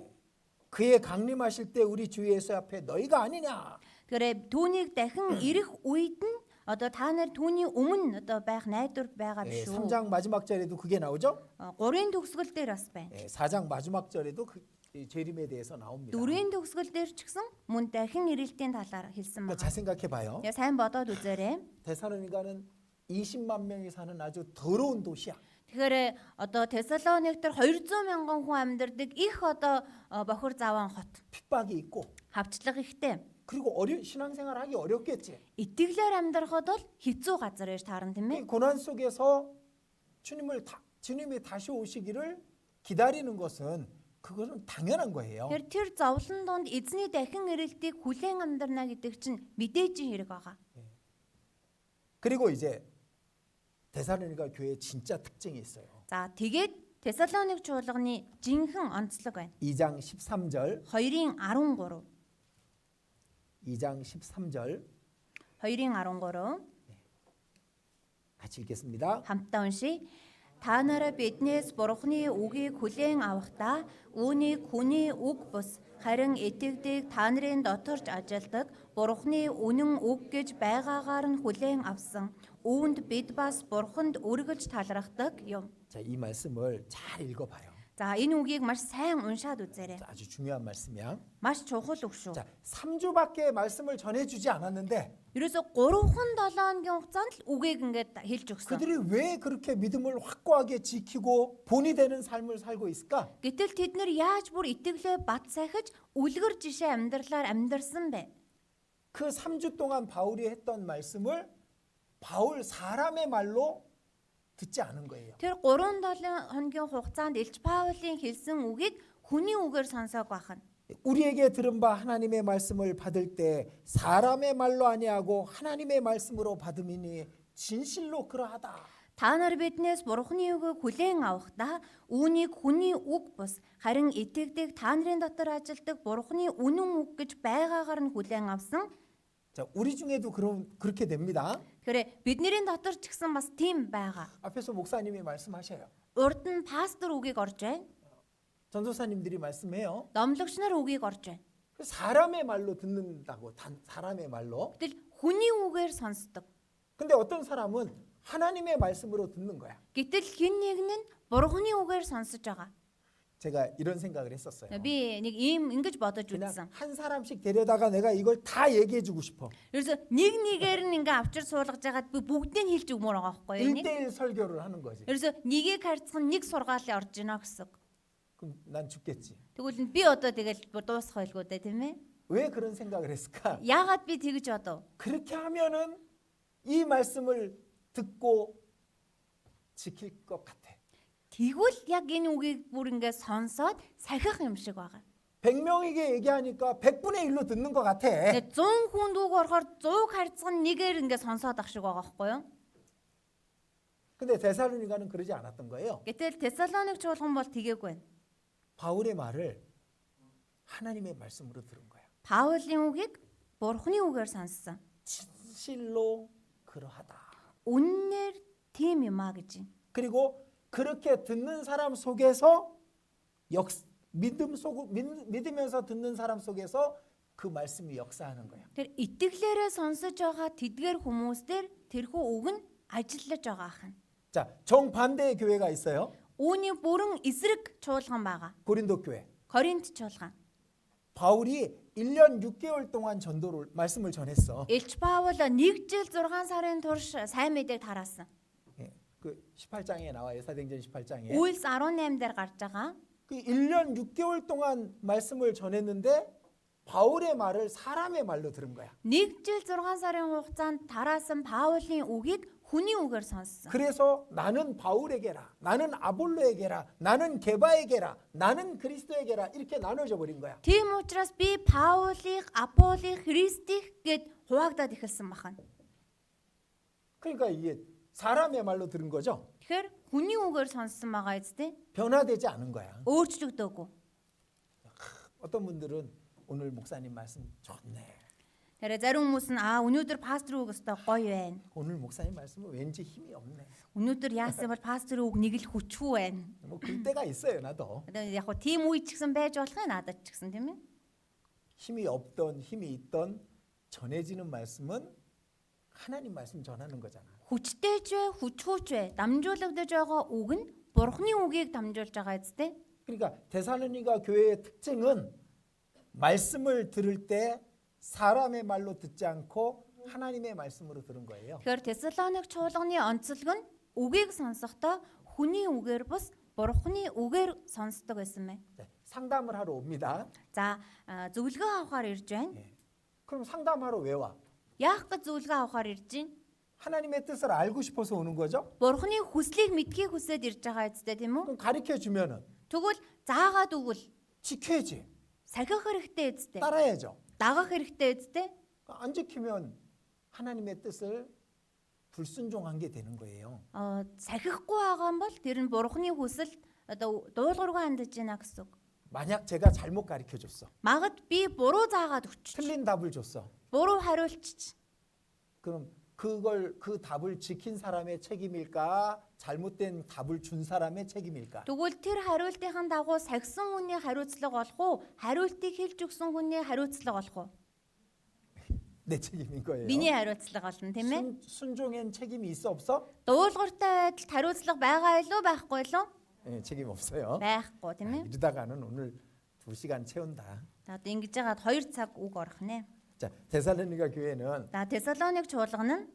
그의 강림하실 때 우리 주 예수 앞에 너희가 아니냐. Тэгэхээр түүнийг дахин ирэх үед нь одоо та нар түүний өмнө одоо байх найдвар байгаа биш үү? 3장 마지막 절에도 그게 나오죠. 3-ын tөгсгөл дээр бас байна. 4장 마지막 절에도 그 재림에 대해서 나옵니다. 4-ын tөгсгөл дээр ч гэсэн мөн дахин ирэлтийн талаар хэлсэн 그러니까 байна. 잘 생각해 봐요. Яг сайн бодоод үзээрэй. 데살로니가는 20만 명이 사는 아주 더러운 도시야. Тэгэхээр одоо Тесалоник дээр 200 мянган хүн амьдардаг их одоо бохир заван хот. 핍박이 있고 Хавчлага ихтэй. 그리고 신앙생활 하기 어렵겠지. Итгэлээр амьдрахад бол хэцүү газар гэж таарна тийм 이 ээ. 고난 속에서 주님이 다시 오시기를 기다리는 것은 그것은 당연한 거예요. Тэгэхээр тэр зовлон донд эзний дахин ирэлтийг хүлээн амьдрна гэдэг чинь мэдээж хэрэг байгаа. 그리고 이제 데살로니가 교회에 진짜 특징이 있어요. За тэгээд Тесалоник чуулганы жинхэнэ онцлог байна. 2장 13절, 2-ын 13. 2장 13절 2-ын 13 같이 읽겠습니다. хамтдаа уншия. Та нараа биднээс Бурхны үгийг хүлээн авахдаа үүнийг хүний үг бус харин итгэдэг та нарын доторч ажилдаг Бурхны үнэн үг гэж байгаагаар нь хүлээн авсан. Үүнд бид бас Бурханд үргэлж талархдаг юм. 자, 이 말씀을 잘 읽어봐요. За энэ үгийг маш сайн уншаад үзээрэй. 자, 아주 중요한 말씀이야. Маш чухал үг шүү. 자, 3주밖에 말씀을 전해주지 않았는데 Ерөөсө 3-7 хоногийн хугацаанд л үгийг ингээд хэлж өгсөн. 그들이 왜 그렇게 믿음을 확고하게 지키고 본이 되는 삶을 살고 있을까? Гэтэл тэд нэр яаж бүр итгэлээ бат сайхаж үлгэр жишээ амьдралаар амьдарсан бэ? 그 3주 동안 바울이 했던 말씀을 바울 사람의 말로 듣지 않은 거예요. Тэр 3-7 хоногийн хугацаанд Илч Паулийн хэлсэн үгийг хүний үгээр сонсоог байна. 우리에게 들은 바 하나님의 말씀을 받을 때 사람의 말로 아니하고 하나님의 말씀으로 받음이니 진실로 그러하다. Та нар биднээс Бурхны үгийг хүлээн авахдаа үүнийг хүний үг бус харин итгэдэг та нарын дотор ажилдаг Бурхны үнэн үг гэж байгаагаар нь хүлээн авсан. 자, 우리 중에도 그렇게 됩니다. Тэгэхээр бидний дотор ч гэсэн бас тийм байгаа. 앞에서 목사님이 말씀하셔요. Урд нь пастор үгийг орж байна. 전도사님들이 말씀해요. Номлогч нар үгийг орж байна. 사람의 말로 듣는다고, 사람의 말로. Гэтэл хүний үгээр сонсдог. 근데 어떤 사람은 하나님의 말씀으로 듣는 거야. Гэтэл хэн нэгэн нь Бурхны үгээр сонсож байгаа. 제가 이런 생각을 했었어요. Би нэг ийм ингэж бодож 그냥 үзсэн. 한 사람씩 데려다가 내가 이걸 다 얘기해주고 싶어. Ерөөсө нэг нэгээр нь ингээ авчир суулгаж ягаад би бүгдийг нь хэлж өгмөр байгаа байхгүй юу? 1대1 설교를 하는 거지. Ерөөсө нэгийг харьцах нэг сургаалын орж ийнэ гэсэн. 그럼 난 죽겠지. Тэгвэл би одоо тэгэл дуусах байлгүй дээ тийм ээ? 왜 그런 생각을 했을까? Яагаад би тэгж одоо? 그렇게 하면은 이 말씀을 듣고 지킬 것 같아. Тэгвэл яг энэ үгийг бүр ингээ сонсоод сахих юм шиг байгаа. 100명에게 얘기하니까 100분의 1로 듣는 것 같아. Тэгээ 100 хүнд үг орохоор 100 харьцах нь нэгээр ингээ сонсоод ах шиг байгаа байхгүй юу? 근데 데살로니가는 그러지 않았던 거예요. Гэтэл Тесалоник чуулган бол тгээггүй байна. 바울의 말을 하나님의 말씀으로 들은 거야. Паулийн үгийг Бурхны үгээр сонссон. 진실로 그러하다. Үннээр тийм юм а гэж. 그리고 그렇게 듣는 사람 속에서 믿으면서 듣는 사람 속에서 그 말씀이 역사하는 거야. Тэр итгэлээрээ сонсож байгаа тэдгээр хүмүүстээр тэрхүү үг нь ажиллаж байгаа ахна. 자, 정반대의 교회가 있어요. Үүний бүрэн эсрэг чуулган байгаа. 고린도 교회. Коринт чуулган. 바울이 1년 6개월 동안 전도를 말씀을 전했어. Илч Паул 1 жил 6 сарын турш сайн мэдээг тараасан. 예, 그 18장에 나와요. 사도행전 18장에. Үйлс 18 дээр гарч байгаа. 그 1년 6개월 동안 말씀을 전했는데 바울의 말을 사람의 말로 들은 거야. 1 жил 6 сарын хугацаанд тараасан Паулийн үгийг хүний үгээр сонссон. 그래서 나는 바울에게라, 나는 아볼로에게라, 나는 게바에게라, 나는 그리스도에게라 이렇게 나눠져 버린 거야. Тийм учраас би Паулийг, Аполлыг, Христийг гэд хуваагдаад эхэлсэн бахан. 그러니까 이게 사람의 말로 들은 거죠. Тэгэхээр хүний үгээр сонссон байгаа үстэй 변화되지 않은 거야. өөрчлөгдөөгүй. 어떤 분들은 오늘 목사님 말씀 좋네. Тэгэхээр зарим хүмүүс нь өнөөдөр пастор үг өстой гоё байна. 오늘 목사님 말씀은 왠지 힘이 없네. Өнөөдөр яасан бол пастор үг нэг л хүчгүй байна. 뭐 그럴 때가 있어요, 나도. Одоо яг хөө тийм үе ч гэсэн байж болох юм надад ч гэсэн тийм ээ. 힘이 없던 힘이 있던 전해지는 말씀은 하나님 말씀 전하는 거잖아. Хүчтэй ч вэ, хүчгүй ч вэ, дамжуулагдаж байгаа үг нь Бурхны үгийг дамжуулж байгаа үстэй. 그러니까 데살로니가 교회의 특징은 말씀을 들을 때 사람의 말로 듣지 않고 하나님의 말씀으로 들은 거예요. Тэгэхээр Тесалоник чуулганы онцлог нь үгийг сонсохдоо хүний үгээр бус Бурхны үгээр сонсдог байсан мэ. 네, 상담을 하러 옵니다. За зөвлөгөө авахар ирж байна. 예. 그럼 상담하러 왜 와? Яах гэж зөвлөгөө авахар ирж байна? 하나님의 뜻을 알고 싶어서 오는 거죠? Бурхны хүслийг мэдхийг хүсээд ирж байгаа үстэй тийм үү? 그럼 가르쳐 주면은 Тэгвэл заагаад өгвөл 지켜야지. сахих хэрэгтэй үстэй. 따라야죠. Дагах хэрэгтэй үстэй. 안 지키면 하나님의 뜻을 불순종한 게 되는 거예요. Сахихгүй байгаа юм бол тэр нь Бурхны хүсэлд одоо дуулуургүй хандаж байна гэсэн үг. 만약 제가 잘못 가르쳐 줬어. Магад би буруу заагаад өгч. 틀린 답을 줬어. Буруу хариулчих. 그럼 그 답을 지킨 사람의 책임일까? 잘못된 답을 준 사람의 책임일까? Тэгвэл тэр хариултын дагуу сахисан хүний хариуцлага болох уу? Хариултыг хэлж өгсөн хүний хариуцлага болох уу? 내 책임인 거예요. Миний хариуцлага болно тийм ээ? 순종엔 책임이 있어 없어? Дуулууртай байдалд хариуцлага байгаа илүү байхгүй юу? 예, 책임 없어요. Байхгүй тийм ээ? 이러다가는 오늘 2시간 채운다. За одоо ингэж яагаад 2 цаг үг орох нэ. 자, 데살로니가 교회는 За Тесалоник чуулган нь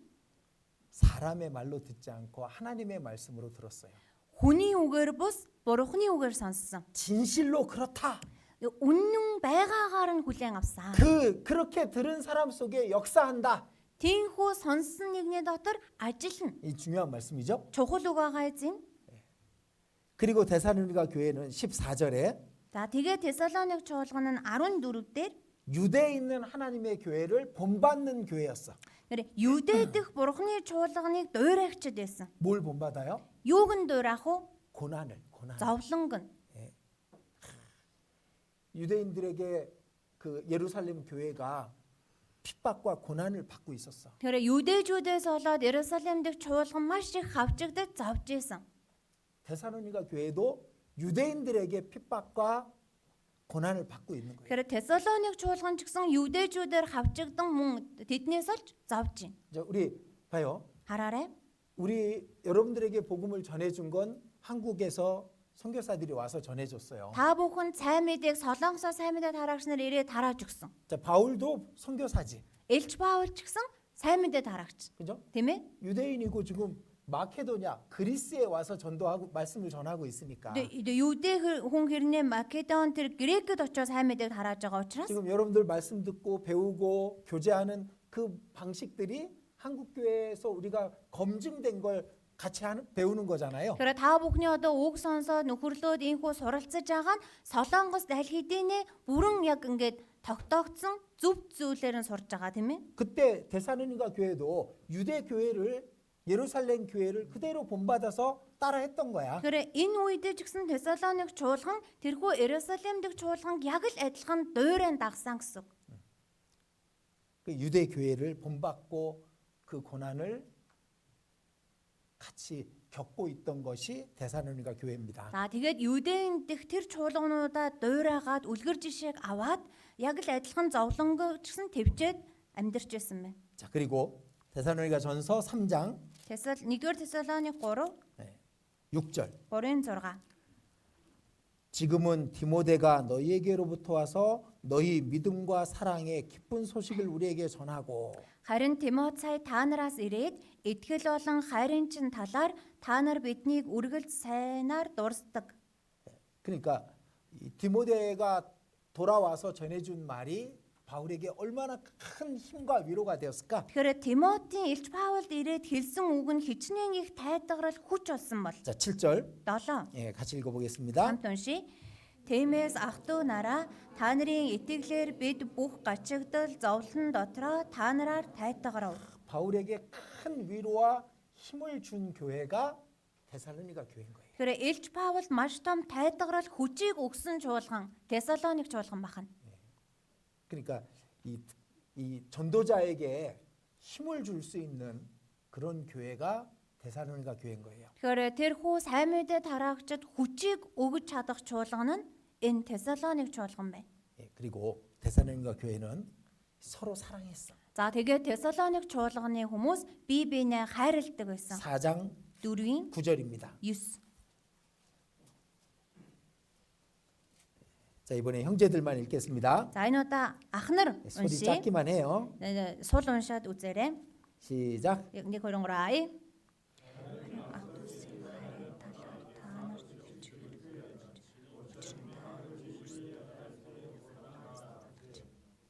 사람의 말로 듣지 않고 하나님의 말씀으로 들었어요. хүний үгээр бус Бурхны үгээр сонссон. 진실로 그렇다. Үнэн байгаагаар нь хүлээн авсан. 그렇게 들은 사람 속에 역사한다. Тинхүү сонссон нэгний дотор ажиллана. 이 중요한 말씀이죠. Чухал үг байгаа эзэн. 그리고 데살로니가 교회는 14절에 За тэгээ Тесалоник чуулган нь 14 дээр 유대에 있는 하나님의 교회를 본받는 교회였어. нэр Юдэ дэх Бурхны чуулганыг дуурайгчд байсан. 뭘 본받아요? Юуг нь дуурайх уу? 고난. Зовлонг нь. 유대인들에게 그 예루살렘 교회가 핍박과 고난을 받고 있었어. Тэгэхээр Юдэжүүдээс болоод Иерусалим дэх чуулган маш их хавчигдаж зовж исэн. 데살로니가 교회도 유대인들에게 핍박과 고난을 받고 있는 거예요. Тэгэхээр Тесалоник чуулган ч гэсэн Юдэжүүдээр хавчигдан мөн тэднээс олж зовж байна. 이제 우리 봐요. Хараарай. 우리 여러분들에게 복음을 전해준 건 한국에서 선교사들이 와서 전해줬어요. Та бүхэн сайн мэдээг Солонгосоо сайн мэдээ тараагч нар ирээд тарааж өгсөн. 자, 바울도 선교사지, Элч Паул ч гэсэн сайн мэдээ тараагч. 그죠? Тийм ээ? 유대인이고 지금 마케도냐, 그리스에 와서 전도하고 말씀을 전하고 있으니까. Юдэ хүн хэрнээ Македон тэр Грекэд очиж сайн мэдээг тарааж байгаа учраас 지금 여러분들 말씀 듣고 배우고 교제하는 그 방식들이 한국 교회에서 우리가 검증된 걸 같이 배우는 거잖아요. тэгэхээр та бүхний одоо үг сонсоод нөхөрлөөд ийхүү суралцаж байгаа нь Солонгос аль хэдийнэ бүрэн яг ингээд тогтоогдсон зөв зүйлээр нь сурж байгаа тийм ээ. 그때 데살로니가 교회도 유대 교회를 예루살렘 교회를 그대로 본받아서 따라했던 거야. Тэгэхээр энэ үед ч гэсэн Тесалоник чуулган тэрхүү Иерусалим дэх чуулганг яг л адилхан дуурайн дагсан гэсэн. үг. 그 유대 교회를 본받고 그 고난을 같이 겪고 있던 것이 데살로니가 교회입니다. За тэгээд Юудын дэх тэр чуулгануудаа дуурайгаад үлгэр жишээг аваад яг л адилхан зовлонгоо ч гэсэн төвчээд амьдарч байсан байна. 자, 그리고 데살로니가 전서 3장 1-р Тесалоник 3 6절. 3-6. 지금은 디모데가 너희에게로부터 와서 너희 믿음과 사랑의 기쁜 소식을 우리에게 전하고 Харин Тимот сая та нараас ирээд итгэл болон хайрын чин талаар та нар биднийг үргэлж сайнаар дурсдаг. 그러니까 이 디모데가 돌아와서 전해준 말이 바울에게 얼마나 큰 힘과 위로가 되었을까? Тэгэхээр Тимотийн Илч Паулд ирээд хэлсэн үг нь хичнээн их тайдгарал хүч болсон бол. 자, 7절. 7. 예, 같이 읽어보겠습니다. Хамт уншия. Тиймээс ах トゥ нараа та нарын итгэлээр бид бүх гачигдал зовлон дотроо та нараар тайтгарав. 바울에게 큰 위로와 힘을 준 교회가 데살로니가 교회인 거예요. Тэгэхээр Илч Паулд маш том тайтгарал хүчийг өгсөн чуулган Тесалоник чуулган бахна. 그러니까 이 전도자에게 힘을 줄 수 있는 그런 교회가 데살로니가 교회인 거예요. Тэгэхээр тэрхүү сайн мэдээ тараагчид хүчийг өгж чадах чуулган нь энэ Тесалоник чуулган байна. 예, 그리고 데살로니가 교회는 서로 사랑했어. За тэгээд Тесалоник чуулганы хүмүүс бие биенээ хайрладаг байсан. 4장 4-ийн 9절입니다. 9. 자, 이번에 형제들만 읽겠습니다. За энэ удаа ах нар 소리 уншия. 작기만 해요. Сул уншаад үзээрэй. 시작. 1 2 3 ай.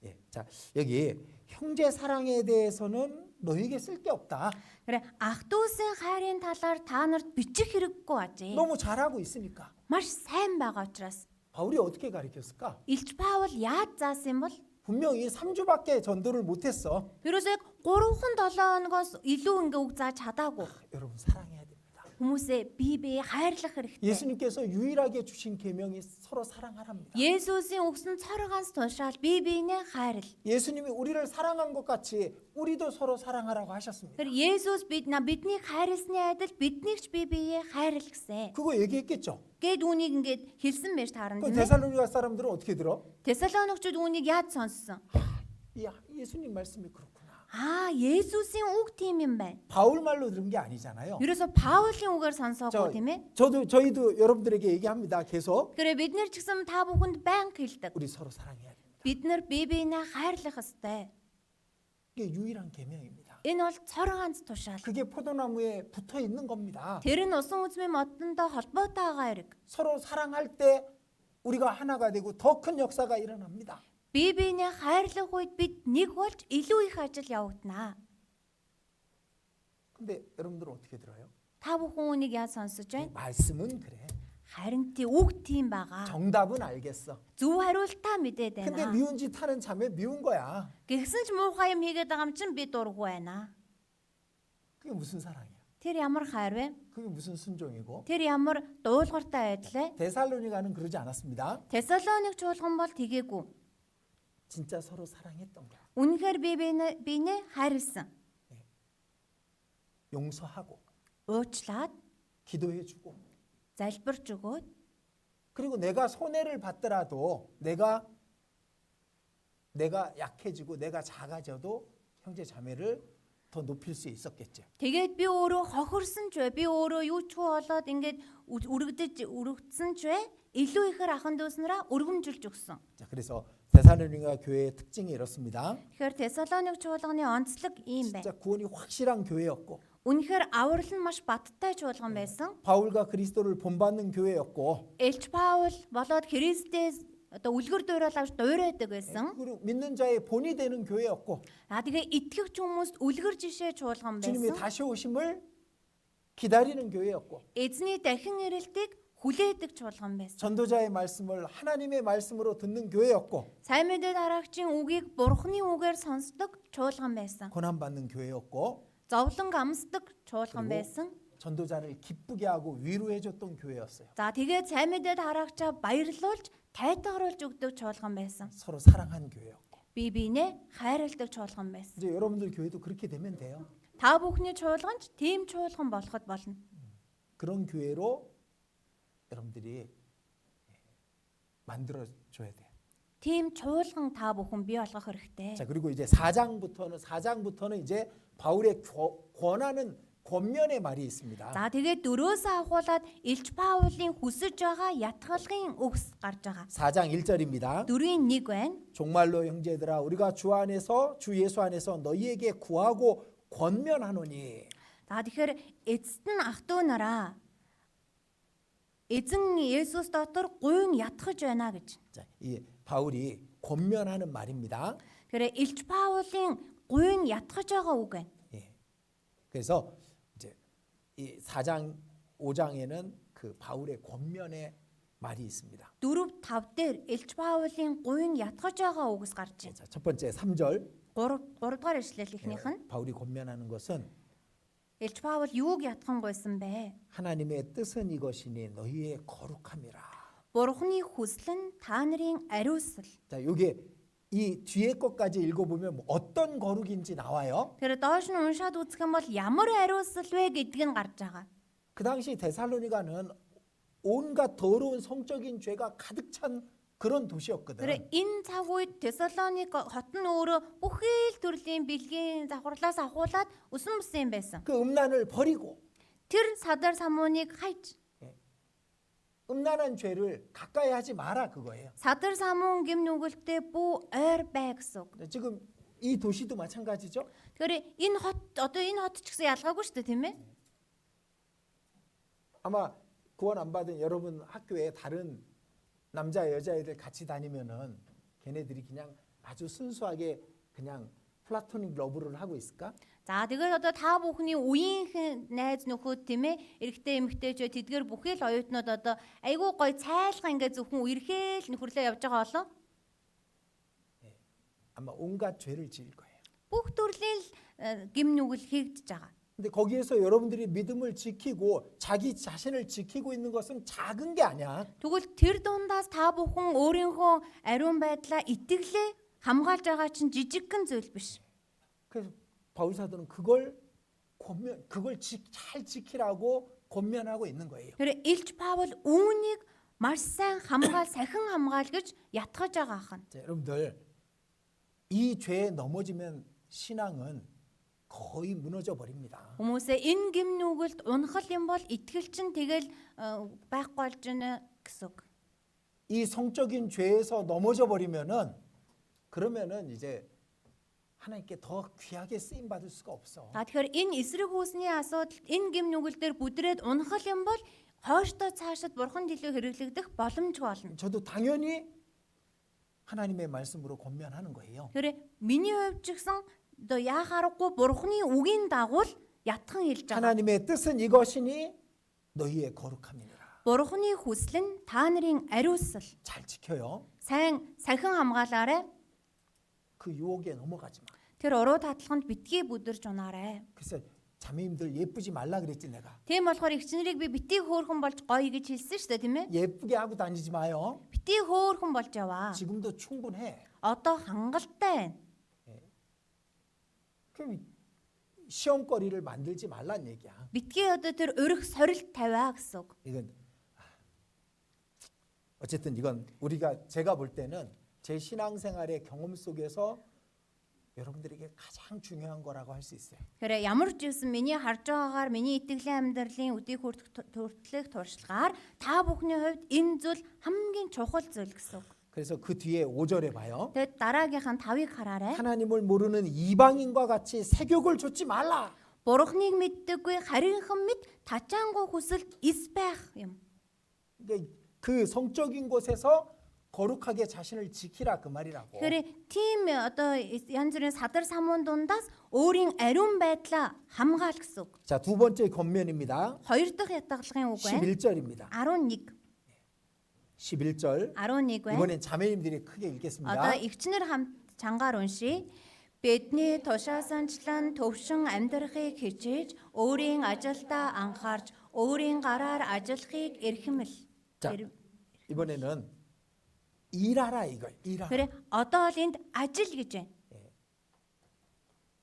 예, 자, 여기 형제 사랑에 대해서는 너에게 쓸 게 없다. 그래 ах дүүсийн хайрын талаар та нарт бичих хэрэггүй ажээ. 너무 잘하고 있으니까. Маш сайн байгаа учраас 바울이 어떻게 가르쳤을까? Илч Паул яаж заасан бол 분명히 3주밖에 전도를 못했어. ерөөсөө 3-7 хоногоос илүү ингээ үг зааж чадаагүй. 여러분 사랑해야 됩니다. Хүмүүсээ бие хайрлах хэрэгтэй. 예수님께서 유일하게 주신 계명이 서로 사랑하랍니다. Есүсийн өгсөн цор ганц тушаал бие биенээ хайрл. 예수님이 우리를 사랑한 것 같이 우리도 서로 사랑하라고 하셨습니다. Тэр Есүс биднийг хайрлсны адил биднийг ч бие биеэ хайрл гэсэн. 그거 얘기했겠죠. Гэт үүнийг ингээд хэлсэн байж таарна 그 тийм ээ. 데살로니가 사람들은 어떻게 들어? Тесалоникчууд үүнийг яаж сонссон? 야, 예수님 말씀이 그렇구나. Есүсийн үг тийм юм байна. 바울 말로 들은 게 아니잖아요. Ерөөсө Паулын үгээр сонсоогүй тийм ээ. 저희도 여러분들에게 얘기합니다. 계속 Тэгэхээр бид нэр ч гэсэн та бүхэнд байнга хэлдэг. 우리 서로 사랑해야 됩니다. Бид нар бие биенээ хайрлах ёстой. 이게 유일한 계명입니다. Энэ бол цор ганц тушаал. 그게 포도나무에 붙어 있는 겁니다. Тэр нь усан үзмийн модондоо холбоотой байгаа хэрэг. 서로 사랑할 때 우리가 하나가 되고 더 큰 역사가 일어납니다. Бие биенээ хайрлах үед бид нэг болж илүү их ажил явагдана. 근데 여러분들은 어떻게 들어요? Та бүхэн үнийг яаж сонсож байна? 말씀은 그래. Харин тий үг тийм байгаа. 정답은 알겠어. Зөв хариултаа мэдээд 근데 байна. 미운 짓 하는 자매 미운 거야. Гэхдээ ч муухай юм хийгээд байгаа юм чинь би дургүй байна. 그게 무슨 사랑이야? Тэр ямар хайр вэ? 그게 무슨 순종이고? Тэр ямар дуулууртай байдал вэ? 데살로니가는 그러지 않았습니다. Тесалоник чуулган бол тэгээгүй. 진짜 서로 사랑했던 거야. Үнэхээр биенээ хайрлсан. 용서하고 Уучлаад, 기도해주고 залбирч өгөөд 그리고 내가 손해를 받더라도 내가 약해지고 내가 작아져도 형제 자매를 더 높일 수 있었겠죠. тэгээд би өөрөө хохирсон ч вэ? Би өөрөө юу ч хөө болоод ингээд өргөдсөн ч вэ? илүү ихээр ахан дүүснараа өргөмжилж өгсөн. 자, 그래서 데살로니가 교회의 특징이 이렇습니다. Тэгэхээр Тесалоник чуулганы онцлог ийм байна. 진짜 구원이 확실한 교회였고 Үнэхээр аврал нь маш баттай чуулган байсан. 바울과 그리스도를 본받는 교회였고 Илч Паул болоод Христээс одоо үлгэр дуурал авч дуурайдаг байсан. 그리고 믿는 자의 본이 되는 교회였고 Тэгээ итгэгч хүмүүст үлгэр жишээ чуулган 주님의 байсан. 다시 오심을 기다리는 교회였고 Эзний дахин ирэлтийг хүлээдэг чуулган байсан. 전도자의 말씀을 하나님의 말씀으로 듣는 교회였고 Сайн мэдээ дараагчийн үгийг Бурхны үгээр сонсдог чуулган байсан. 고난받는 교회였고 зовлон амсдаг чуулган 그리고 байсан. 전도자를 기쁘게 하고 위로해 줬던 교회였어요. За тэгээд сайн мэдээд хараагчаа баярлуулж тайтгаруулж өгдөг чуулган байсан. 서로 사랑한 교회였고. Бие биенээ хайрладаг чуулган байсан. 이제 여러분들 교회도 그렇게 되면 돼요. Та бүхний чуулганч тийм чуулган болоход болно. 그런 교회로 여러분들이 만들어 줘야 돼요. Тийм чуулган та бүхэн бий болгох хэрэгтэй. 자, 그리고 이제 4장부터는 이제 바울의 권하는 권면의 말이 있습니다. За тэгээд 4-өөс ахуулаад Илч Паулын хүсэж байгаа ятгалгын үгс гарч байгаа. 4장 1절입니다. 4-ийн 1 байна. 종말로 형제들아 우리가 주 예수 안에서 너희에게 구하고 권면하노니. За тэгэхээр эцэст нь ах トゥ нараа эзэн Есүс дотор гуйн ятгах байна гэж. 자, 이 바울이 권면하는 말입니다. Тэгэхээр Илч Паулын гуйн ятгах байгаа үг байна. 예. 그래서 이제 이 4장 5장에는 그 바울의 권면의 말이 있습니다. 4, 5 дээр Илч Паулын гуйн ятгах байгаа үгс гарч байна. 자, 첫 번째 3절 3 дугаар ишлэл ихнийх нь 바울이 권면하는 것은 Илч Паул юуг ятхан гойсон бэ? 하나님의 뜻은 이것이니 너희의 거룩함이라. Бурхны хүсэл нь та нарын ариусл. 자, 요게 이 뒤에 것까지 읽어보면 뭐 어떤 거룩인지 나와요. Тэр доош нь уншаад үзэх юм бол ямар ариусл вэ гэдг нь гарч байгаа. 그 당시 데살로니가는 온갖 더러운 성적인 죄가 가득 찬 그런 도시였거든. Тэр энэ цаг үед Тесалоник хот нь өөрөө бүхэл төрлийн бэлгийн завхарлаас ахуулаад өсөн мөсөн юм байсан. 그 음란을 버리고 Тэр садар самууныг хайж 음란한 죄를 가까이 하지 마라 그거예요. садар самуун гим нүгэлтэй бүү ойр бай гэсэн үг. 지금 이 도시도 마찬가지죠. Тэгэхээр энэ хот ч гэсэн ялгаагүй шүү дээ, тийм ээ? 아마 구원 안 받은 여러분 학교에 다른 남자 여자애들 같이 다니면은 걔네들이 그냥 아주 순수하게 그냥 플라토닉 러브를 하고 있을까? За тэгээд одоо та бүхний үеийнхэн найз нөхөд тийм ээ эрэгтэй эмэгтэйчүүд тэдгээр бүхэл оюутнууд одоо айгүй гой цайлга ингээд зөвхөн үерхээл нөхөрлөө явж байгаа болов 아마 온갖 죄를 지을 거예요. бүх төрлийн гим нүгэл хийгдэж байгаа. 근데 거기에서 여러분들이 믿음을 지키고 자기 자신을 지키고 있는 것은 작은 게 아니야. Тэгвэл тэр дундаас та бүхэн өөрийнхөө ариун байдлаа итгэлээ хамгаалж байгаа чинь жижигхэн зүйл биш. 그래서 바울 사도는 그걸 잘 지키라고 권면하고 있는 거예요. Тэр Илч Паул үүнийг маш сайн сахин хамгаал гэж ятгаж байгаа хан. 자, 여러분들 이 죄에 넘어지면 신앙은 거의 무너져 버립니다. Хүмүүсээ энэ гим нүгэлд унахал юм бол итгэл чинь тэгэл байхгүй болж байна гэсэн үг. 이 성적인 죄에서 넘어져 버리면은 그러면은 이제 하나님께 더 귀하게 쓰임 받을 수가 없어. Тэгэхээр энэ эсрэг үүсний асуудал энэ гим нүгэл дээр бүдрээд унахал юм бол хойштоо цаашид бурхан илүү хэрэглэгдэх боломжгүй болно. 저도 당연히 하나님의 말씀으로 권면하는 거예요. Тэгэхээр миний хувьд ч гэсэн одоо яахаарахгүй бурханы үгийн дагуул ятхан хэлж байгаа. 하나님의 뜻은 이것이니 너희의 거룩함이니라. Бурханы хүсэл нь та нарын ариусл. 잘 지켜요. Сайн сахин хамгаалаарай. 그 유혹에 넘어가지 마. Тэр уруу татлаханд битгий бүдэрж унаарай. 그래서 자매님들 예쁘지 말라 그랬지 내가. Тийм болохоор эгчнэрийг би битгий хөөрхөн болж гоё гэж хэлсэн шүү дээ, тийм ээ? 예쁘게 하고 다니지 마요. Битгий хөөрхөн болж яваа. 지금도 충분해. Одоо хангалттай байна. 그럼 시험거리를 만들지 말란 얘기야. Битгий одоо тэр өрх сорилт тавиа гэсэн үг. 이건 어쨌든 이건 제가 볼 때는 제 신앙생활의 경험 속에서 여러분들에게 가장 중요한 거라고 할 수 있어요. Тэгэхээр ямар ч юм миний харж байгаагаар миний итгэлийн амьдралын үдийг хүртэлх туршлагаар та бүхний хувьд энэ зүйл хамгийн чухал зүйл гэсэн үг. 그래서 그 뒤에 5절에 봐요. Тэгээд дараагийнх нь 5-ыг хараарай. 하나님을 모르는 이방인과 같이 세욕을 좇지 말라. Бурхныг мэддэггүй харийнхан мэд тачаангуй хүсэлд эс байх юм. 그러니까 그 성적인 곳에서 거룩하게 자신을 지키라 그 말이라고. Тэгэхээр тийм одоо янз бүрийн садар самуун дундаас өөрийн ариун байдлаа хамгаал гэсэн үг. 자, 두 번째 권면입니다. Хоёр дахь ятгалгын үг байна. 11절입니다. 11. 11절. 11 байна. 이번엔 자매님들이 크게 Одоо 읽겠습니다. эгчнэр хамт чангаар уншия. Бидний тушаасанчлан төвшин амьдрахыг хичээж, өөрийн ажилдаа анхаарч, өөрийн гараар ажиллахыг эрхэмэл. 자, 이번에는 일하라 이거. 일하라. 그래, одоо л энд ажил гэж байна.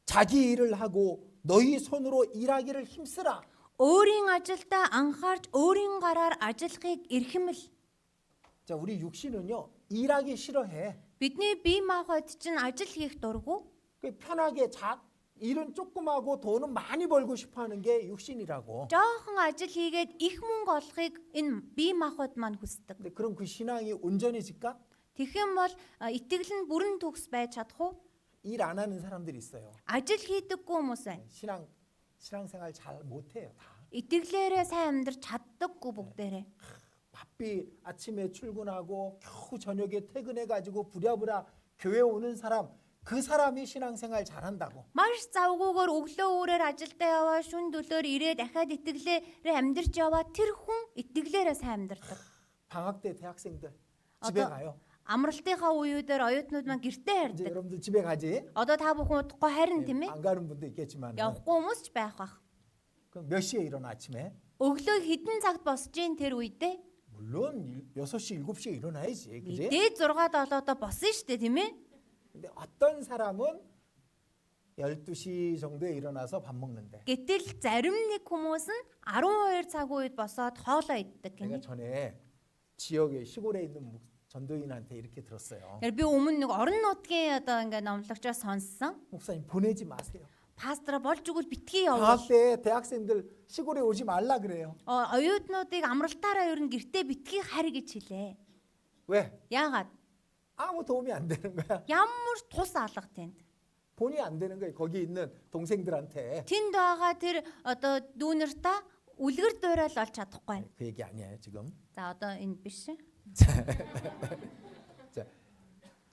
자기 일을 하고 너희 손으로 일하기를 힘쓰라. өөрийн ажилдаа анхаарч, өөрийн гараар ажиллахыг эрхэмэл. 자, 우리 육신은요 일하기 싫어해. Бидний бие махбод чинь ажил хийх дурггүй. 그 편하게 일은 조금 하고 돈은 많이 벌고 싶어하는 게 육신이라고. Жохон ажил хийгээд их мөнгө олохыг энэ бие махбод маань хүсдэг. 근데 그럼 그 신앙이 온전해질까? Тэгэх юм бол итгэл нь бүрэн төгс байж чадах уу? 일 안 하는 사람들이 있어요. Ажил хийдэггүй хүмүүс байна. 신앙생활 잘 못해요 다. Итгэлээрээ сайн амьдарч чаддаггүй бүгдээрээ. 바삐 아침에 출근하고 겨우 저녁에 퇴근해가지고 부랴부랴 교회 오는 사람 그 사람이 신앙생활 잘한다고. Маш завгүйгээр өглөө өөрөөр ажилдаа яваа, шүн дөлөөр ирээд дахиад итгэлээрээ амьдарч яваа тэр хүн итгэлээрээ сайн амьдардаг. 방학 때 대학생들 집에 가요. Амралтынхаа үеүүдээр оюутнууд маань гэртээ 이제 хардаг. 여러분들 집에 가지. Одоо та бүхэн удахгүй харин тийм ээ. 안 가는 분도 있겠지만. Явахгүй хүмүүс ч байх бах. 그럼 몇 시에 일어나 아침에? Өглөө хэдэн цагт босч ийн тэр үедээ? 물론 6시 7시에 일어나야지. 그지? Дээд 6 7-оо босно шүү дээ тийм ээ. 근데 어떤 사람은 12시 정도에 일어나서 밥 먹는데. Гэтэл зарим нэг хүмүүс нь 12 цаг үед босоод хоолоо иддэг 내가 гэнэ. 전에 지역에 시골에 있는 전도인한테 이렇게 들었어요. Тэгэхээр би өмнө нэг орон нутгийн одоо ингээ номлогчоос сонссон. 목사님 보내지 마세요. Пастора болж өгвөл битгий 방학 явуул. 때 대학생들 시골에 오지 말라 그래요. Оюутнуудыг амралтаараа ер нь гэртээ битгий харь гэж хэлээ. 왜? Яагаад? 아무 도움이 안 되는 거야. Ямар тус алга тэнд. 본이 안 되는 거예요. 거기 있는 동생들한테. Тэнд байгаа тэр одоо дүүнэртаа үлгэр дуурай л олж чадахгүй. 그 얘기 아니에요 지금. За одоо энэ биш. 자,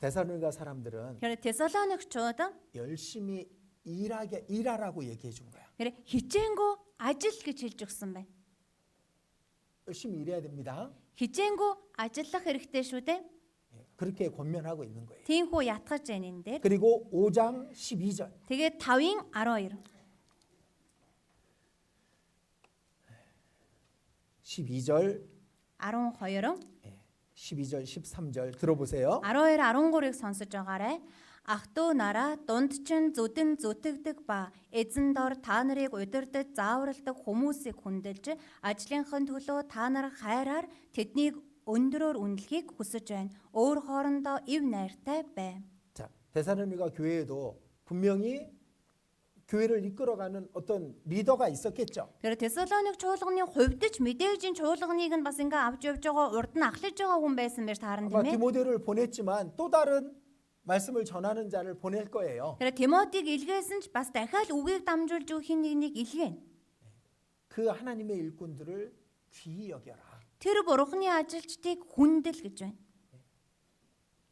데살로니가 사람들은 Тэгэхээр Тесалоникчууд 열심히 일하라고 얘기해 준 거야. тэр хичээнгөө ажил гэж хэлж өгсөн байна. 열심히 일해야 됩니다. Хичээнгөө ажиллах хэрэгтэй шүү дээ. 그렇게 권면하고 있는 거예요. Тиймхүү ятгаж байна энэ дээр. 그리고 5장 12절. Тэгээд 5-ын 12. 12절, 12, 12절, 13절 들어보세요. 12, 13-ыг сонсож байгаарай. Ах トゥ нараа дунд чинь зүдэн зүтгэдэг ба эзэн дор та нарыг удирдах зааварладаг хүмүүсийг хүндэлж ажлынхын төлөө та нар хайраар тэднийг өндрөөр үнэлхийг хүсэж байна. Өөр хоорондоо ив найртай бай. 자, 데살로니가 교회에도 분명히 교회를 이끌어가는 어떤 리더가 있었겠죠. Тэр Тесалоник чуулганы хувьд ч мэдээж чуулганыг нь бас ингээ авч явж байгаа урд нь ахлаж байгаа хүн байсан байж таарна 아마 тийм ээ. 디모데를 보냈지만 또 다른 말씀을 전하는 자를 보낼 거예요. Тэр Тимотиг илгээсэн ч бас дахиад үгийг дамжуулж өгөх хин нэгнийг илгээнэ. 그 하나님의 일꾼들을 귀히 여겨라. Тэр бурхны ажилчдыг хүндэл гэж байна.